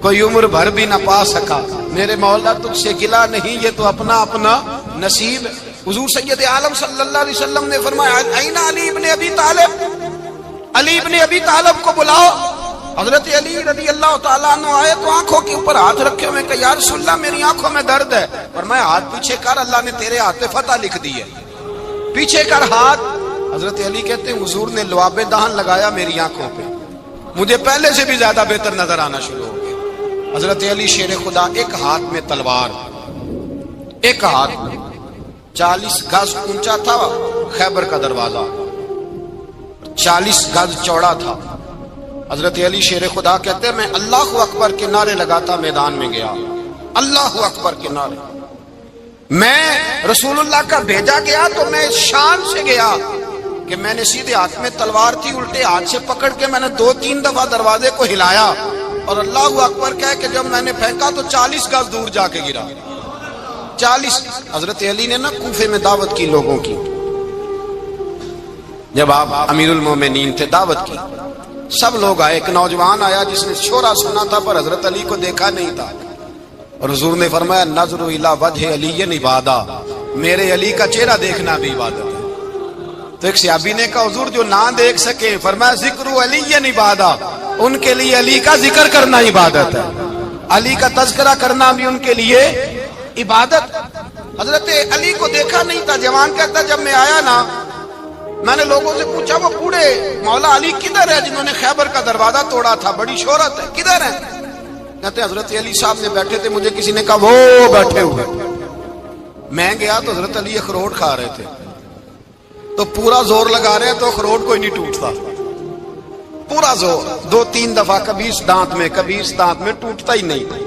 کوئی عمر بھر بھی نہ پا سکا، میرے مولا تجھ سے گلا نہیں، یہ تو اپنا اپنا نصیب۔ حضور سید عالم صلی اللہ علیہ وسلم نے فرمایا این علی ابن ابی طالب، علی ابن ابی طالب کو بلاؤ۔ حضرت علی رضی اللہ تعالیٰ عنہ آئے تو آنکھوں کے اوپر ہاتھ رکھے ہوئے کہ یا رسول اللہ میری آنکھوں میں درد ہے، فرمایا ہاتھ پیچھے کر، اللہ نے تیرے ہاتھ پہ فتح لکھ دی ہے، پیچھے کر ہاتھ۔ حضرت علی کہتے ہیں حضور نے لعاب دہن لگایا میری آنکھوں پہ، مجھے پہلے سے بھی زیادہ بہتر نظر آنا شروع ہو گیا۔ حضرت علی شیر خدا، ایک ہاتھ میں تلوار، ایک ہاتھ 40 گز اونچا تھا خیبر کا دروازہ، 40 گز چوڑا تھا۔ حضرت علی شیر خدا کہتے ہیں میں اللہ اکبر کے نعرے لگاتا میدان میں گیا، اللہ اکبر کے نعرے۔ میں رسول اللہ کا بھیجا گیا تو میں شان سے گیا کہ میں نے سیدھے ہاتھ میں تلوار تھی، الٹے ہاتھ سے پکڑ کے میں نے 2-3 دفعہ دروازے کو ہلایا اور اللہ اکبر کہہ کہ جب میں نے پھینکا تو 40 گز دور جا کے گرا۔ 40۔ حضرت علی نے نا کوفے میں دعوت کی لوگوں کی، جب آپ امیر المومنین تھے، دعوت کی، سب لوگ آئے۔ ایک نوجوان آیا جس نے شورا سنا تھا پر حضرت علی کو دیکھا نہیں تھا، اور حضور نے فرمایا نظر الی وجہ علی عبادہ، میرے علی کا چہرہ دیکھنا بھی عبادت ہے۔ تو ایک صحابی نے کہا حضور جو نہ دیکھ سکے، فرمایا ذکر علی عبادہ، ان کے لیے علی کا ذکر کرنا عبادت ہے، علی کا تذکرہ کرنا بھی ان کے لیے عبادت۔ حضرت علی کو دیکھا نہیں تھا۔ جوان کہتا جب میں آیا نا، میں نے لوگوں سے پوچھا وہ بوڑھے مولا علی کدھر ہے جنہوں نے خیبر کا دروازہ توڑا تھا، بڑی شہرت ہے، کدھر ہے؟ کہتے حضرت علی صاحب نے بیٹھے تھے، مجھے کسی نے کہا وہ بیٹھے ہوئے۔ میں گیا تو حضرت علی اخروٹ کھا رہے تھے، تو پورا زور لگا رہے تو اخروٹ کوئی نہیں ٹوٹتا، پورا زور 2-3 دفعہ، کبھی اس دانت میں کبھی اس دانت میں، ٹوٹتا ہی نہیں۔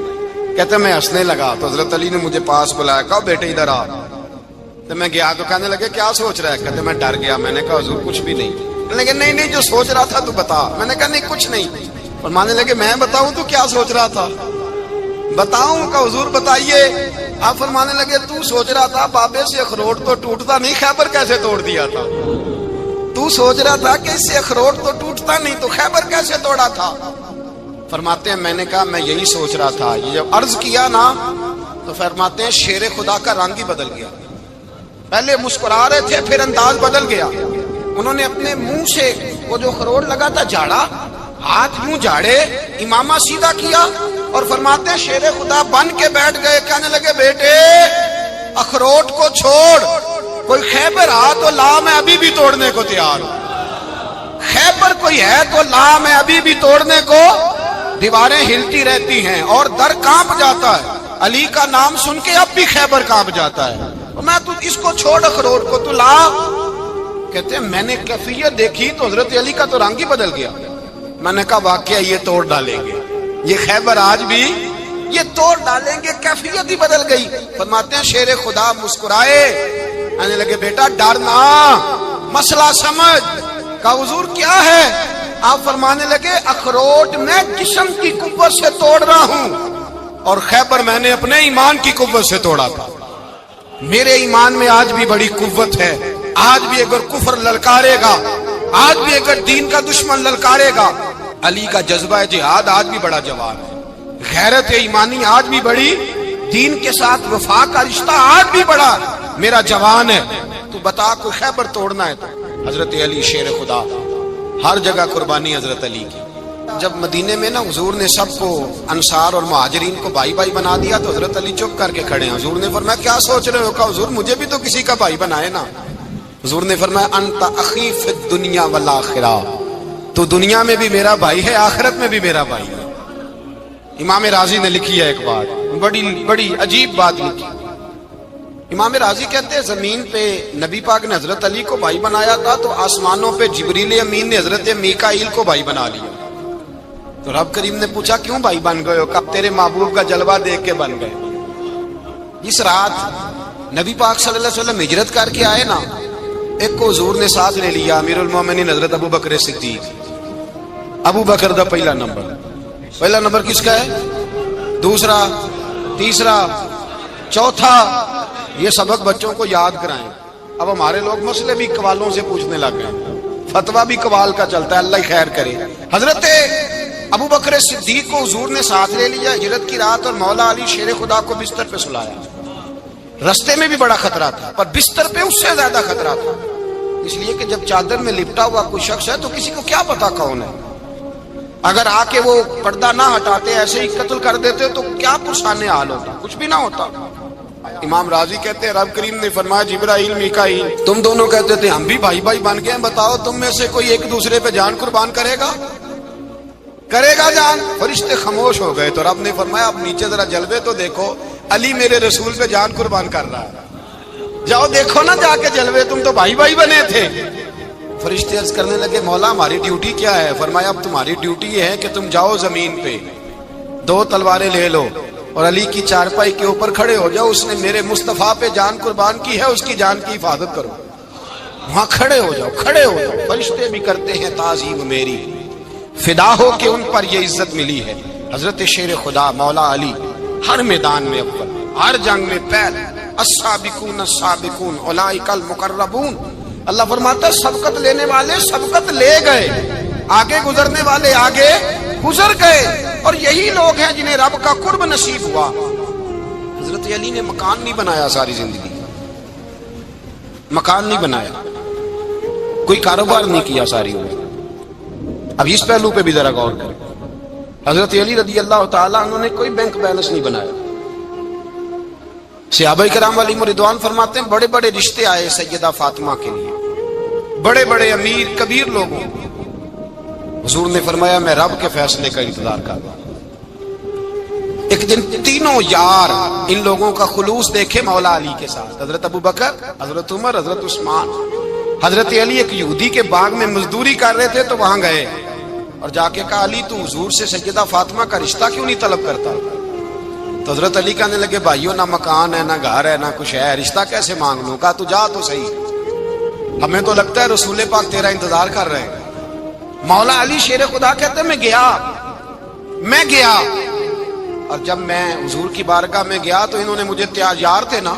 کہتے میں ہنسنے لگا تو حضرت علی نے مجھے پاس بلایا، کہا بیٹے ادھر آ۔ تو میں گیا تو کہنے لگے کیا سوچ رہا ہے؟ کہتے میں ڈر گیا۔ میں نے کہا حضور کچھ بھی نہیں۔ لیکن نہیں جو سوچ رہا تھا تو بتا۔ میں نے کہا نہیں کچھ نہیں۔ فرمانے لگے میں بتاؤں تو کیا سوچ رہا تھا؟ بتاؤں؟ کہ حضور بتائیے۔ آپ فرمانے لگے تو سوچ رہا تھا بابے سے اخروٹ تو ٹوٹتا نہیں، خیبر کیسے توڑ دیا تھا؟ تو سوچ رہا تھا کہ اس سے اخروٹ تو ٹوٹتا نہیں تو خیبر کیسے توڑا تھا؟ فرماتے ہیں میں نے کہا میں یہی سوچ رہا تھا۔ یہ جب عرض کیا نا تو فرماتے ہیں شیر خدا کا رنگ ہی بدل گیا، پہلے مسکرا رہے تھے پھر انداز بدل گیا۔ انہوں نے اپنے منہ سے وہ جو خروٹ لگا تھا جھاڑا، ہاتھ یوں جھاڑے، امامہ سیدھا کیا اور فرماتے ہیں شیر خدا بن کے بیٹھ گئے۔ کہنے لگے بیٹے اخروٹ کو چھوڑ، کوئی خیبر آ تو لا، میں ابھی بھی توڑنے کو تیار ہوں۔ خیبر کوئی ہے تو لا، میں ابھی بھی توڑنے کو۔ دیواریں ہلتی رہتی ہیں اور در کانپ جاتا ہے، علی کا نام سن کے اب بھی خیبر کانپ جاتا ہے۔ میں تو اس کو چھوڑ اخروٹ کو تو لا۔ کہتے ہیں میں نے کیفیت دیکھی تو حضرت علی کا تو رنگ ہی بدل گیا۔ میں نے کہا واقعہ یہ توڑ ڈالیں گے، یہ خیبر آج بھی یہ توڑ ڈالیں گے، کیفیت ہی بدل گئی۔ فرماتے ہیں شیر خدا مسکرائے، کہنے لگے بیٹا ڈرنا، مسئلہ سمجھ۔ کہا حضور کیا ہے؟ آپ فرمانے لگے اخروٹ میں جسم کی قوت سے توڑ رہا ہوں اور خیبر میں نے اپنے ایمان کی قوت سے توڑا تھا۔ میرے ایمان میں آج بھی بڑی قوت ہے، آج بھی اگر کفر للکارے گا، آج بھی اگر دین کا دشمن للکارے گا، علی کا جذبہ جہاد آج بھی بڑا جوان ہے، غیرت ایمانی آج بھی بڑی، دین کے ساتھ وفا کا رشتہ آج بھی بڑا میرا جوان ہے۔ تو بتا کوئی خیبر توڑنا ہے تو حضرت علی شیر خدا، ہر جگہ قربانی حضرت علی کی۔ جب مدینے میں نا حضور نے سب کو انصار اور مہاجرین کو بھائی بھائی بنا دیا تو حضرت علی چپ کر کے کھڑے ہیں۔ حضور نے فرمایا کیا سوچ رہے ہو؟ کہا حضور مجھے بھی تو کسی کا بھائی بنائے نا۔ حضور نے فرمایا انت اخی فی الدنیا والآخرہ، تو دنیا میں بھی میرا بھائی ہے، آخرت میں بھی میرا بھائی ہے۔ امام راضی نے لکھی ہے ایک بات، بڑی عجیب بات لکھی۔ امام راضی کہتے ہیں زمین پہ نبی پاک نے حضرت علی کو بھائی بنایا تھا تو آسمانوں پہ جبریل امین نے حضرت میکائیل کو بھائی بنا لیا۔ تو رب کریم نے پوچھا کیوں بھائی بن گئے ہو؟ کب تیرے محبوب کا جلوہ دیکھ کے بن گئے۔ اس رات نبی پاک صلی اللہ علیہ وسلم ہجرت کر کے آئے نا، ایک کو حضور نے ساتھ لے لیا، امیر المومنین حضرت ابو بکر صدیق۔ ابو بکر دا پہلا نمبر کس کا ہے؟ دوسرا، تیسرا، چوتھا، یہ سبق بچوں کو یاد کرائیں۔ اب ہمارے لوگ مسئلے بھی قوالوں سے پوچھنے لگ گئے، فتویٰ بھی قوال کا چلتا ہے، اللہ خیر کرے۔ حضرت ابو بکر صدیق کو حضور نے ساتھ لے لیا ہجرت کی رات، اور مولا علی شیر خدا کو بستر پہ سلایا۔ رستے میں بھی بڑا خطرہ تھا پر بستر پہ اس سے زیادہ خطرہ تھا، اس لیے کہ جب چادر میں لپٹا ہوا کوئی شخص ہے تو کسی کو کیا پتا کون ہے، اگر آ کے وہ پردہ نہ ہٹاتے ایسے ہی قتل کر دیتے تو کیا پرسان حال ہوتا، کچھ بھی نہ ہوتا۔ امام راضی کہتے ہیں رب کریم نے فرمایا جبرائیل میکائیل تم دونوں کہتے تھے ہم بھی بھائی بھائی بن گئے ہیں، بتاؤ تم میں سے کوئی ایک دوسرے پہ جان قربان کرے گا؟ کرے گا جان؟ فرشتے خاموش ہو گئے تو رب نے فرمایا اب نیچے ذرا جلوے تو دیکھو، علی میرے رسول پہ جان قربان کر رہا ہے، جاؤ دیکھو نا جا کے جلوے، تم تو بھائی بھائی بنے تھے۔ فرشتے عرض کرنے لگے مولا ہماری ڈیوٹی کیا ہے؟ فرمایا اب تمہاری ڈیوٹی یہ ہے کہ تم جاؤ زمین پہ 2 تلواریں لے لو اور علی کی چارپائی کے اوپر کھڑے ہو جاؤ، اس نے میرے مصطفیٰ پہ جان قربان کی ہے، اس کی جان کی حفاظت کرو۔ وہاں کھڑے ہو جاؤ، کھڑے ہو جاؤ۔ فرشتے بھی کرتے ہیں تعظیم میری، فدا ہو کہ ان پر یہ عزت ملی ہے۔ حضرت شیر خدا مولا علی ہر میدان میں اول، ہر جنگ میں پہل، السابقون السابقون اولئک المقربون۔ اللہ فرماتا ہے سبقت لینے والے سبقت لے گئے، آگے گزرنے والے آگے گزر گئے، اور یہی لوگ ہیں جنہیں رب کا قرب نصیب ہوا۔ حضرت علی نے مکان نہیں بنایا، ساری زندگی مکان نہیں بنایا، کوئی کاروبار نہیں کیا ساری عمر۔ اب اس پہلو پہ بھی ذرا غور کریں، حضرت علی رضی اللہ تعالیٰ عنہ نے کوئی بینک بیلنس نہیں بنایا۔ صحابہ کرام علیہم رضوان فرماتے ہیں بڑے بڑے رشتے آئے سیدہ فاطمہ کے لیے، بڑے بڑے امیر کبیر لوگوں، حضور نے فرمایا میں رب کے فیصلے کا انتظار کر رہا ہوں۔ ایک دن تینوں یار ان لوگوں کا خلوص دیکھے مولا علی کے ساتھ، حضرت ابو بکر، حضرت عمر، حضرت عثمان۔ حضرت علی ایک یہودی کے باغ میں مزدوری کر رہے تھے تو وہاں گئے اور جا کے کہا علی تو حضور سے سیدہ فاطمہ کا رشتہ کیوں نہیں طلب کرتا؟ تو حضرت علی کہنے لگے بھائیو نہ مکان ہے، نہ گھر ہے، نہ کچھ ہے، رشتہ کیسے مانگ لوں؟ کہا تو جا تو صحیح، ہمیں تو لگتا ہے رسول پاک تیرا انتظار کر رہے ہیں۔ مولا علی شیر خدا کہتے ہیں میں گیا اور جب میں حضور کی بارگاہ میں گیا تو انہوں نے مجھے یار تھے نا،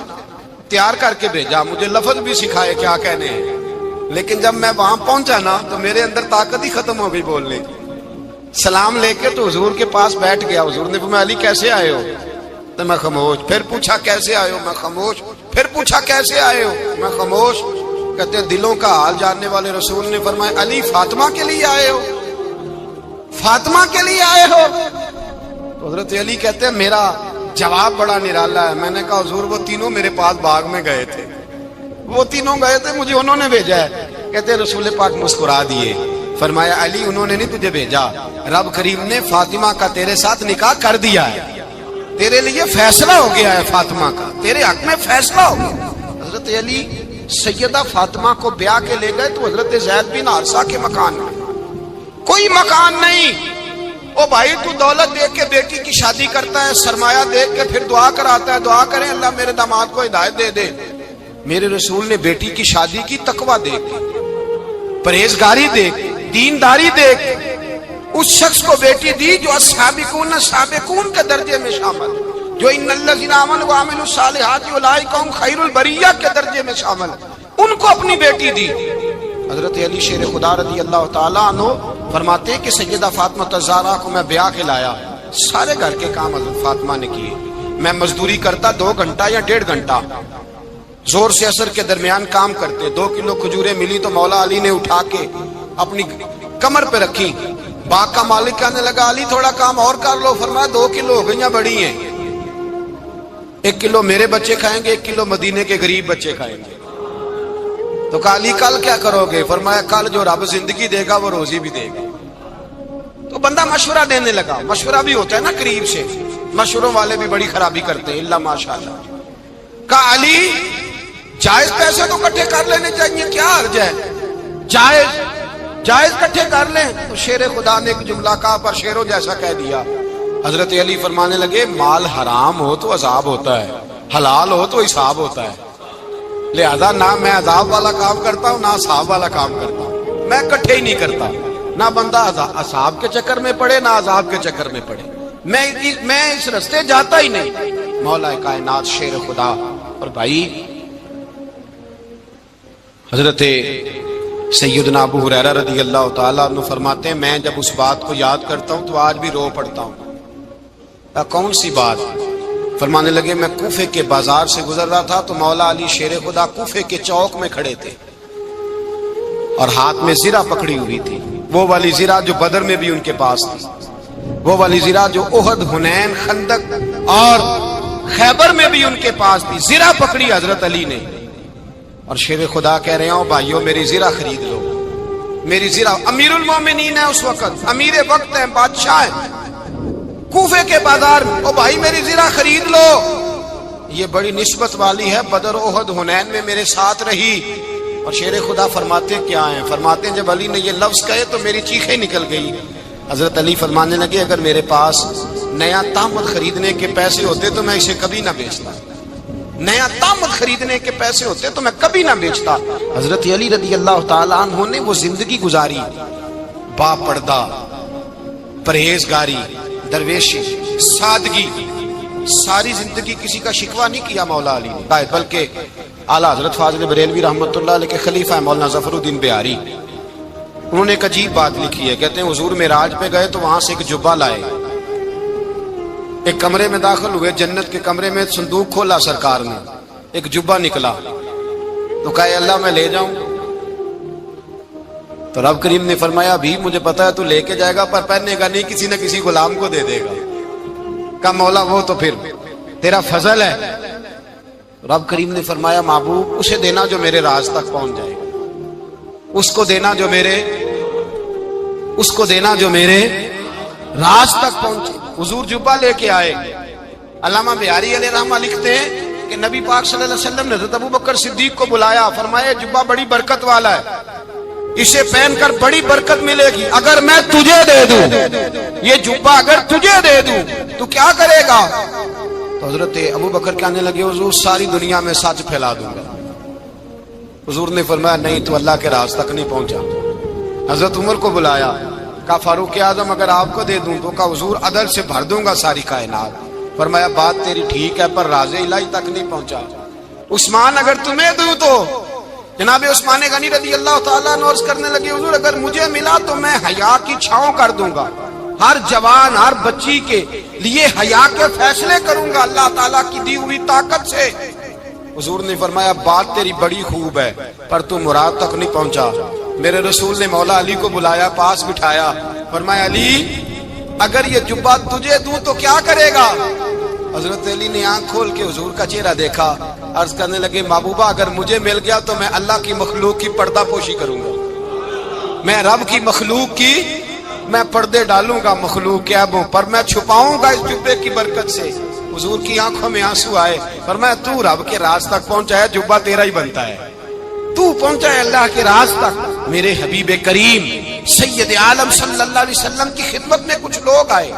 تیار کر کے بھیجا، مجھے لفظ بھی سکھائے کیا کہنے ہیں، لیکن جب میں وہاں پہنچا نا تو میرے اندر طاقت ہی ختم ہو گئی بولنے کی۔ سلام لے کے تو حضور کے پاس بیٹھ گیا، حضور نے فرمایا علی کیسے آئے ہو؟ تو میں خاموش، پھر پوچھا کیسے آئے ہو؟ میں خاموش، پھر پوچھا کیسے آئے ہو؟ میں خاموش۔ کہتے ہیں دلوں کا حال جاننے والے رسول نے فرمایا علی فاطمہ کے لیے آئے ہو؟ فاطمہ کے لیے آئے ہو؟ تو حضرت علی کہتے ہیں میرا جواب بڑا نرالا ہے۔ میں نے کہا حضور وہ تینوں میرے پاس باغ میں گئے تھے، وہ تینوں گئے تھے، مجھے انہوں نے بھیجا ہے۔ کہتے ہیں رسول پاک مسکرا دیے، فرمایا علی انہوں نے نہیں تجھے بھیجا، رب کریم نے فاطمہ کا تیرے ساتھ نکاح کر دیا ہے، تیرے لیے فیصلہ ہو گیا ہے، فاطمہ کا تیرے حق میں فیصلہ ہو گیا۔ حضرت علی سیدہ فاطمہ کو بیاہ کے لے گئے تو حضرت زید بن حارثہ کے مکان میں کوئی مکان نہیں۔ او بھائی تو دولت دیکھ کے بیٹی کی شادی کرتا ہے، سرمایہ دیکھ کے پھر دعا کراتا ہے، دعا کریں اللہ میرے داماد کو ہدایت دے دے۔ میرے رسول نے بیٹی کی شادی کی تقوی دیکھ، پرہیزگاری دیکھ، دینداری دیکھ، اس شخص کو بیٹی دی جو السابقون السابقون کے درجے میں شامل، جو ان الذین آمنوا وعملوا الصالحات اولئک هم خیر البریہ کے درجے میں شامل، ان کو اپنی بیٹی دی۔ حضرت علی شیر خدا رضی اللہ تعالیٰ عنہ فرماتے ہیں کہ سیدہ فاطمہ الزہرا کو میں بیاہ کے لایا، سارے گھر کے کام حضرت فاطمہ نے کیے، میں مزدوری کرتا 2 گھنٹہ یا 1.5 گھنٹہ، زور سے اثر کے درمیان کام کرتے، 2 کلو کھجوریں ملی تو مولا علی نے اٹھا کے اپنی کمر پہ رکھی۔ باغ کا مالک کہنے لگا علی تھوڑا کام اور کر لو، فرمایا 2 کلو ہو گئیں بڑی ہیں، 1 کلو میرے بچے کھائیں گے، 1 کلو مدینے کے غریب بچے کھائیں گے۔ تو کہا علی کل کیا کرو گے؟ فرمایا کل جو رب زندگی دے گا وہ روزی بھی دے گا۔ تو بندہ مشورہ دینے لگا، مشورہ بھی ہوتا ہے نا قریب سے، مشوروں والے بھی بڑی خرابی کرتے ہیں، اللہ ماشاءاللہ۔ کہا علی جائز پیسے تو کٹھے کر لینے چاہیے، کیا حرج ہے، جائز کٹھے کر لیں۔ تو شیر خدا نے ایک جملہ کہا پر شیروں جیسا کہہ دیا۔ حضرت علی فرمانے لگے مال حرام ہو تو عذاب ہوتا ہے، حلال ہو تو حساب ہوتا ہے، لہذا نہ میں عذاب والا کام کرتا ہوں نہ حساب والا کام کرتا ہوں، میں کٹھے ہی نہیں کرتا، نہ بندہ حساب کے چکر میں پڑے نہ عذاب کے چکر میں پڑے، میں اس رستے جاتا ہی نہیں۔ مولا کائنات شیر خدا۔ اور بھائی حضرت سیدنا ابو ہریرہ رضی اللہ تعالیٰ عنہ فرماتے ہیں میں جب اس بات کو یاد کرتا ہوں تو آج بھی رو پڑتا ہوں۔ کون سی بات؟ فرمانے لگے میں کوفے کے بازار سے گزر رہا تھا تو مولا علی شیر خدا کوفے کے چوک میں کھڑے تھے اور ہاتھ میں زرہ پکڑی ہوئی تھی، وہ والی زرہ جو بدر میں بھی ان کے پاس تھی، وہ والی زرہ جو احد، حنین، خندق اور خیبر میں بھی ان کے پاس تھی۔ زرہ پکڑی حضرت علی نے اور شیر خدا کہہ رہے ہوں بھائیو میری زرہ خرید لو، میری زرہ امیر المومنین ہے اس وقت، امیر وقت ہے، بادشاہ ہے کوفے کے بازار میں، او بھائی میری زرہ خرید لو، یہ بڑی نسبت والی ہے، بدر احد حنین میں میرے ساتھ رہی۔ اور شیر خدا فرماتے کیا ہیں؟ فرماتے ہیں جب علی نے یہ لفظ کہے تو میری چیخیں نکل گئی۔ حضرت علی فرمانے لگے اگر میرے پاس نیا تامت خریدنے کے پیسے ہوتے تو میں اسے کبھی نہ بیچتا، نیا تامت خریدنے کے پیسے ہوتے تو میں کبھی نہ بیچتا۔ حضرت علی رضی اللہ تعالیٰ عنہ نے وہ زندگی گزاری، با پردہ، پرہیزگاری، درویشی، سادگی، ساری زندگی کسی کا شکوہ نہیں کیا مولا علی نے، بلکہ اعلیٰ حضرت فاضل بریلوی رحمۃ اللہ علیہ کے خلیفہ مولانا ظفر الدین بہاری، انہوں نے ایک عجیب بات لکھی ہے، کہتے ہیں حضور معراج پہ گئے تو وہاں سے ایک جبہ لائے، ایک کمرے میں داخل ہوئے، جنت کے کمرے میں صندوق کھولا سرکار نے، ایک جبہ نکلا تو کہا اللہ میں لے جاؤں؟ تو رب کریم نے فرمایا بھی مجھے پتا ہے تو لے کے جائے گا پر پہننے گا نہیں، کسی نہ کسی غلام کو دے دے گا۔ کہا مولا وہ تو پھر تیرا فضل ہے۔ رب کریم نے فرمایا محبوب اسے دینا جو میرے راز تک پہنچ جائے، اس کو دینا جو میرے راز تک پہنچے۔ حضور جبہ لے کے آئے۔ علامہ بہاری علیہ رحمہ لکھتے ہیں کہ نبی پاک صلی اللہ علیہ وسلم نے حضرت ابوبکر صدیق کو بلایا، فرمایا جبہ بڑی برکت والا ہے، اسے پہن کر بڑی برکت ملے گی، اگر میں تجھے دے دوں یہ جبہ، اگر تجھے دے دوں تو کیا کرے گا؟ تو حضرت ابوبکر کہنے لگے حضور ساری دنیا میں سچ پھیلا دوں گا۔ حضور نے فرمایا نہیں تو اللہ کے راز تک نہیں پہنچا۔ حضرت عمر کو بلایا، کہا فاروق اعظم اگر آپ کو دے دوں تو کہا حضور عدل سے بھر دوں گا ساری کائنات۔ فرمایا بات تیری ٹھیک ہے پر راز الہی تک نہیں پہنچا۔ عثمان اگر تمہیں دوں تو جناب عثمان غنی رضی اللہ تعالیٰ عنہ عرض کرنے لگے حضور اگر مجھے ملا تو میں حیا کی چھاؤں کر دوں گا، ہر جوان ہر بچی کے لیے حیا کے فیصلے کروں گا اللہ تعالیٰ کی دی ہوئی طاقت سے۔ حضور نے فرمایا بات تیری بڑی خوب ہے پر تو مراد تک نہیں پہنچا۔ میرے رسول نے مولا علی کو بلایا، پاس بٹھایا، فرمایا علی اگر یہ جبہ تجھے دوں تو کیا کرے گا؟ حضرت علی نے آنکھ کھول کے حضور کا چہرہ دیکھا، عرض کرنے لگے محبوبہ اگر مجھے مل گیا تو میں اللہ کی مخلوق کی پردہ پوشی کروں گا، میں رب کی مخلوق کی میں پردے ڈالوں گا مخلوق کے عیبوں پر، میں چھپاؤں گا اس جبے کی برکت سے۔ حضور کی آنکھوں میں آنسو آئے، فرمایا تو رب کے راز تک پہنچا ہے، جبہ تیرا ہی بنتا ہے، تو پہنچا ہے اللہ کے راز تک۔ میرے حبیب کریم سید عالم صلی اللہ علیہ وسلم کی خدمت میں کچھ لوگ آئے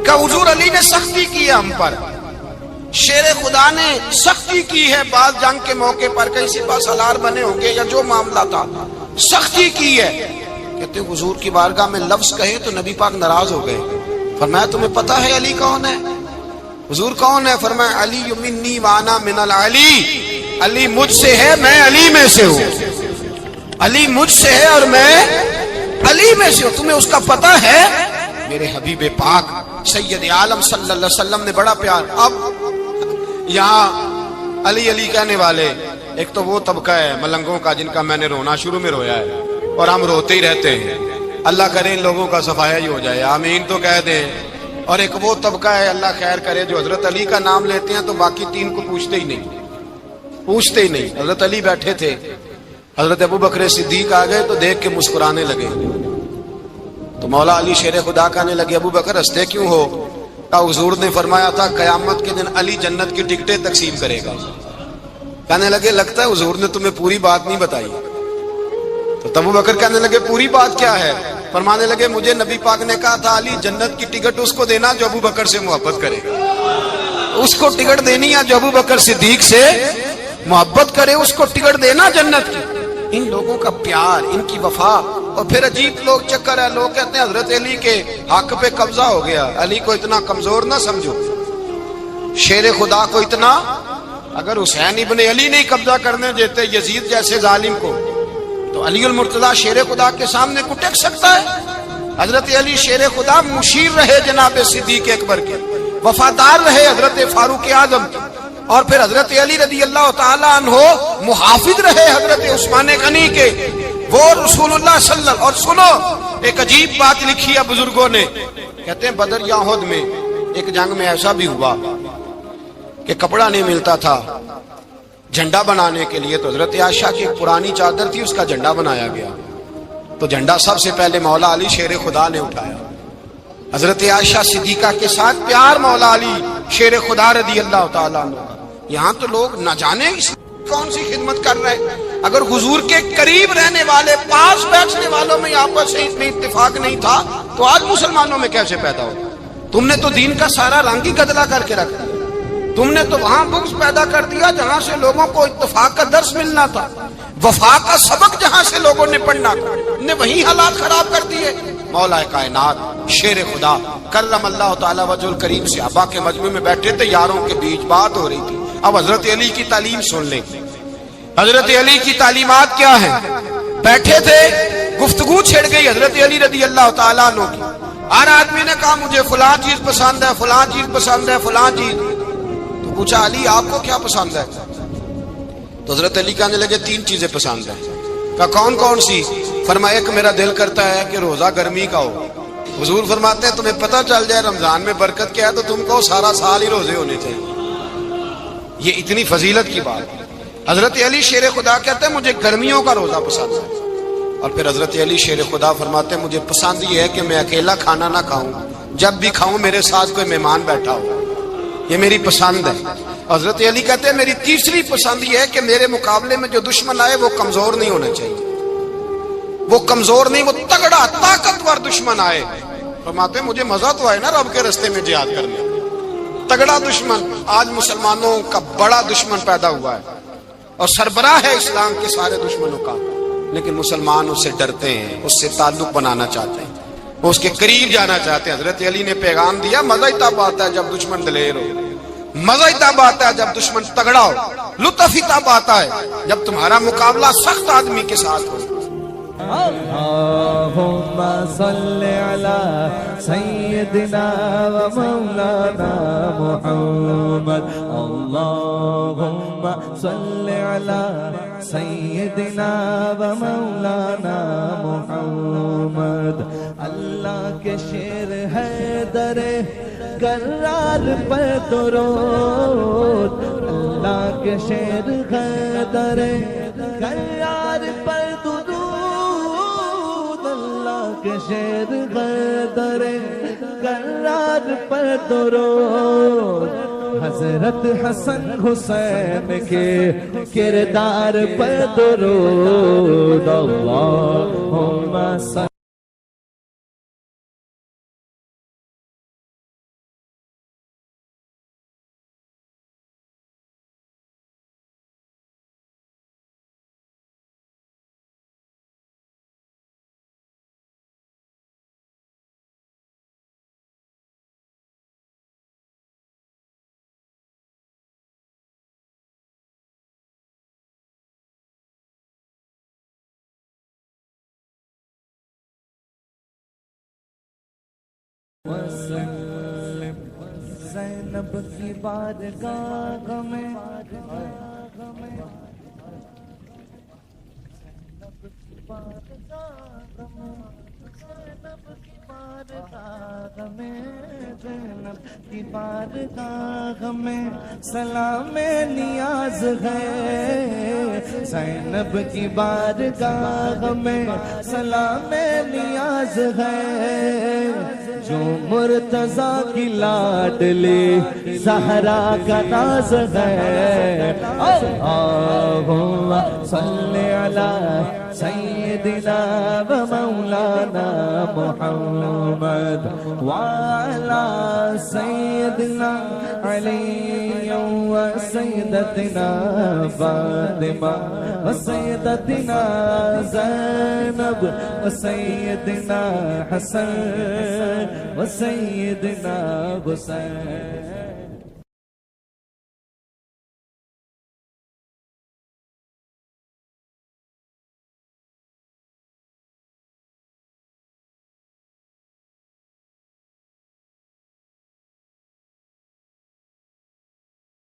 کہ حضور علی نے سختی کی ہے ہم پر، شیر خدا نے سختی کی ہے، بعض جنگ کے موقع پر کہیں سپاہ سالار بنے ہوں گے یا جو معاملہ تھا سختی کی ہے۔ کہتے ہیں حضور کی بارگاہ میں لفظ کہے تو نبی پاک ناراض ہو گئے۔ فرمایا تمہیں پتہ ہے علی کون ہے؟ حضور کون ہے؟ فرمایا علی منی وانا من العلی، علی مجھ سے ہے میں علی میں سے ہوں، علی مجھ سے ہے اور میں علی میں سے ہوں، تمہیں اس کا پتہ ہے؟ میرے حبیب پاک سید عالم صلی اللہ علیہ وسلم نے بڑا پیار۔ اب یہاں علی علی کہنے والے ایک تو وہ طبقہ ہے ملنگوں کا جن کا میں نے رونا شروع میں رویا ہے اور ہم روتے ہی رہتے ہیں، اللہ کرے ان لوگوں کا صفایا ہی ہو جائے، آمین تو کہہ دیں۔ اور ایک وہ طبقہ ہے اللہ خیر کرے جو حضرت علی کا نام لیتے ہیں تو باقی تین کو پوچھتے ہی نہیں۔ حضرت علی بیٹھے تھے، حضرت ابوبکر صدیق آ گئے تو دیکھ کے مسکرانے لگے، تو مولا علی شیر خدا کہنے لگے ابوبکر ہنستے کیوں ہو؟ کہا حضور نے فرمایا تھا قیامت کے دن علی جنت کی ٹکٹیں تقسیم کرے گا۔ کہنے لگے لگتا ہے حضور نے تمہیں پوری بات نہیں بتائی۔ تو ابوبکر کہنے لگے پوری بات کیا ہے؟ فرمانے لگے مجھے نبی پاک نے کہا تھا علی جنت کی ٹکٹ اس کو دینا جو ابوبکر سے محبت کرے گا، اس کو ٹکٹ دینی ہے جو ابوبکر صدیق سے محبت کرے، اس کو ٹکٹ دینا جنت کی۔ ان لوگوں کا پیار، ان کی وفا۔ اور پھر عجیب لوگ چکر ہے، لوگ کہتے ہیں حضرت علی کے حق پہ قبضہ ہو گیا، علی کو اتنا کمزور نہ سمجھو، شیر خدا کو اتنا، اگر حسین ابن علی نہیں قبضہ کرنے دیتے یزید جیسے ظالم کو تو علی المرتضیٰ شیر خدا کے سامنے کو ٹک سکتا ہے؟ حضرت علی شیر خدا مشیر رہے جناب صدیق اکبر کے، وفادار رہے حضرت فاروق اعظم کے، اور پھر حضرت علی رضی اللہ تعالیٰ عنہ محافظ رہے حضرت عثمان غنی کے، وہ رسول اللہ صلی اللہ علیہ وسلم۔ اور سنو ایک عجیب بات لکھی ہے بزرگوں نے، کہتے ہیں بدر یا احد میں ایک جنگ میں ایسا بھی ہوا کہ کپڑا نہیں ملتا تھا، جھنڈا بنانے کے لیے تو حضرت عائشہ کی ایک پرانی چادر تھی، اس کا جھنڈا بنایا گیا۔ تو جھنڈا سب سے پہلے مولا علی شیر خدا نے اٹھایا۔ حضرت عائشہ صدیقہ کے ساتھ پیار مولا علی شیر خدا رضی اللہ تعالیٰ عنہ۔ یہاں تو لوگ نہ جانے کون سی خدمت کر رہے ہیں۔ اگر حضور کے قریب رہنے والے، پاس بیٹھنے والوں میں آپس سے اتنی اتفاق نہیں تھا تو آج مسلمانوں میں کیسے پیدا ہو؟ تم نے تو دین کا سارا رنگ ہی گدلا کر کے رکھ دیا۔ تم نے تو وہاں بغض پیدا کر دیا جہاں سے لوگوں کو اتفاق کا درس ملنا تھا، وفا کا سبق جہاں سے لوگوں نے پڑھنا تھا، نے وہی حالات خراب کر دیے۔ مولا کائنات شیر خدا کرم اللہ تعالی وجہ الکریم صحابہ کے مجمع میں بیٹھے تھے، یاروں کے بیچ بات ہو رہی تھی۔ اب حضرت علی کی تعلیم سن لیں۔ حضرت علی کی تعلیمات کیا ہیں؟ بیٹھے تھے، گفتگو چھڑ گئی حضرت علی رضی اللہ تعالیٰ عنہ کی۔ ہر آدمی نے کہا مجھے فلاں چیز پسند ہے، فلاں چیز پسند ہے، فلاں چیز۔ تو پوچھا علی آپ کو کیا پسند ہے؟ تو حضرت علی کہنے لگے 3 چیزیں پسند ہیں۔ کہا کون کون سی؟ فرمایا ایک میرا دل کرتا ہے کہ روزہ گرمی کا ہو۔ حضور فرماتے ہیں تمہیں پتہ چل جائے رمضان میں برکت کیا ہے تو تم کو سارا سال ہی روزے ہونے چاہیے۔ یہ اتنی فضیلت کی بات۔ حضرت علی شیر خدا کہتے ہیں مجھے گرمیوں کا روزہ پسند ہے۔ اور پھر حضرت علی شیر خدا فرماتے ہیں مجھے پسند یہ ہے کہ میں اکیلا کھانا نہ کھاؤں، جب بھی کھاؤں میرے ساتھ کوئی مہمان بیٹھا ہو، یہ میری پسند ہے۔ حضرت علی کہتے ہیں میری تیسری پسند یہ ہے کہ میرے مقابلے میں جو دشمن آئے وہ کمزور نہیں ہونا چاہیے، وہ کمزور نہیں، وہ تگڑا طاقتور دشمن آئے۔ فرماتے ہیں مجھے مزہ تو آئے نا رب کے رستے میں جہاد کرنے۔ تگڑا دشمن، آج مسلمانوں کا بڑا دشمن پیدا ہوا ہے اور سربراہ ہے اسلام کے سارے دشمنوں کا، لیکن مسلمان اس سے ڈرتے ہیں، اس سے تعلق بنانا چاہتے ہیں، وہ اس کے قریب جانا چاہتے ہیں۔ حضرت علی نے پیغام دیا مزہ ہی تب آتا ہے جب دشمن دلیر ہو، مزہ ہی تب آتا ہے جب دشمن تگڑا ہو، لطف ہی تب آتا ہے جب تمہارا مقابلہ سخت آدمی کے ساتھ ہو۔ اللهم صل على سيدنا ومولانا محمد، اللهم صل على سيدنا ومولانا محمد۔ اللہ کے شیر حیدر کرار پر درود، اللہ کے شیر حیدر کرار پر درود، کہ شیر حیدر کرار پر درود، حضرت حسن حسین کے کردار پر درود، اللہم صل وسلم۔ زینب کی بارگاہ میں، زینب کی بارگاہ میں سلام نیاز ہے، زینب کی بارگاہ میں سلام نیاز ہے، جو مرتضیٰ کی لاڈلی زہرا کا ناز ہے۔ اللہم صل علی سیدنا و مولانا محمد وعلی سیدنا علی و سیدتنا فاطمہ و سیدتنا زینب و سیدنا حسن و سیدنا حسین۔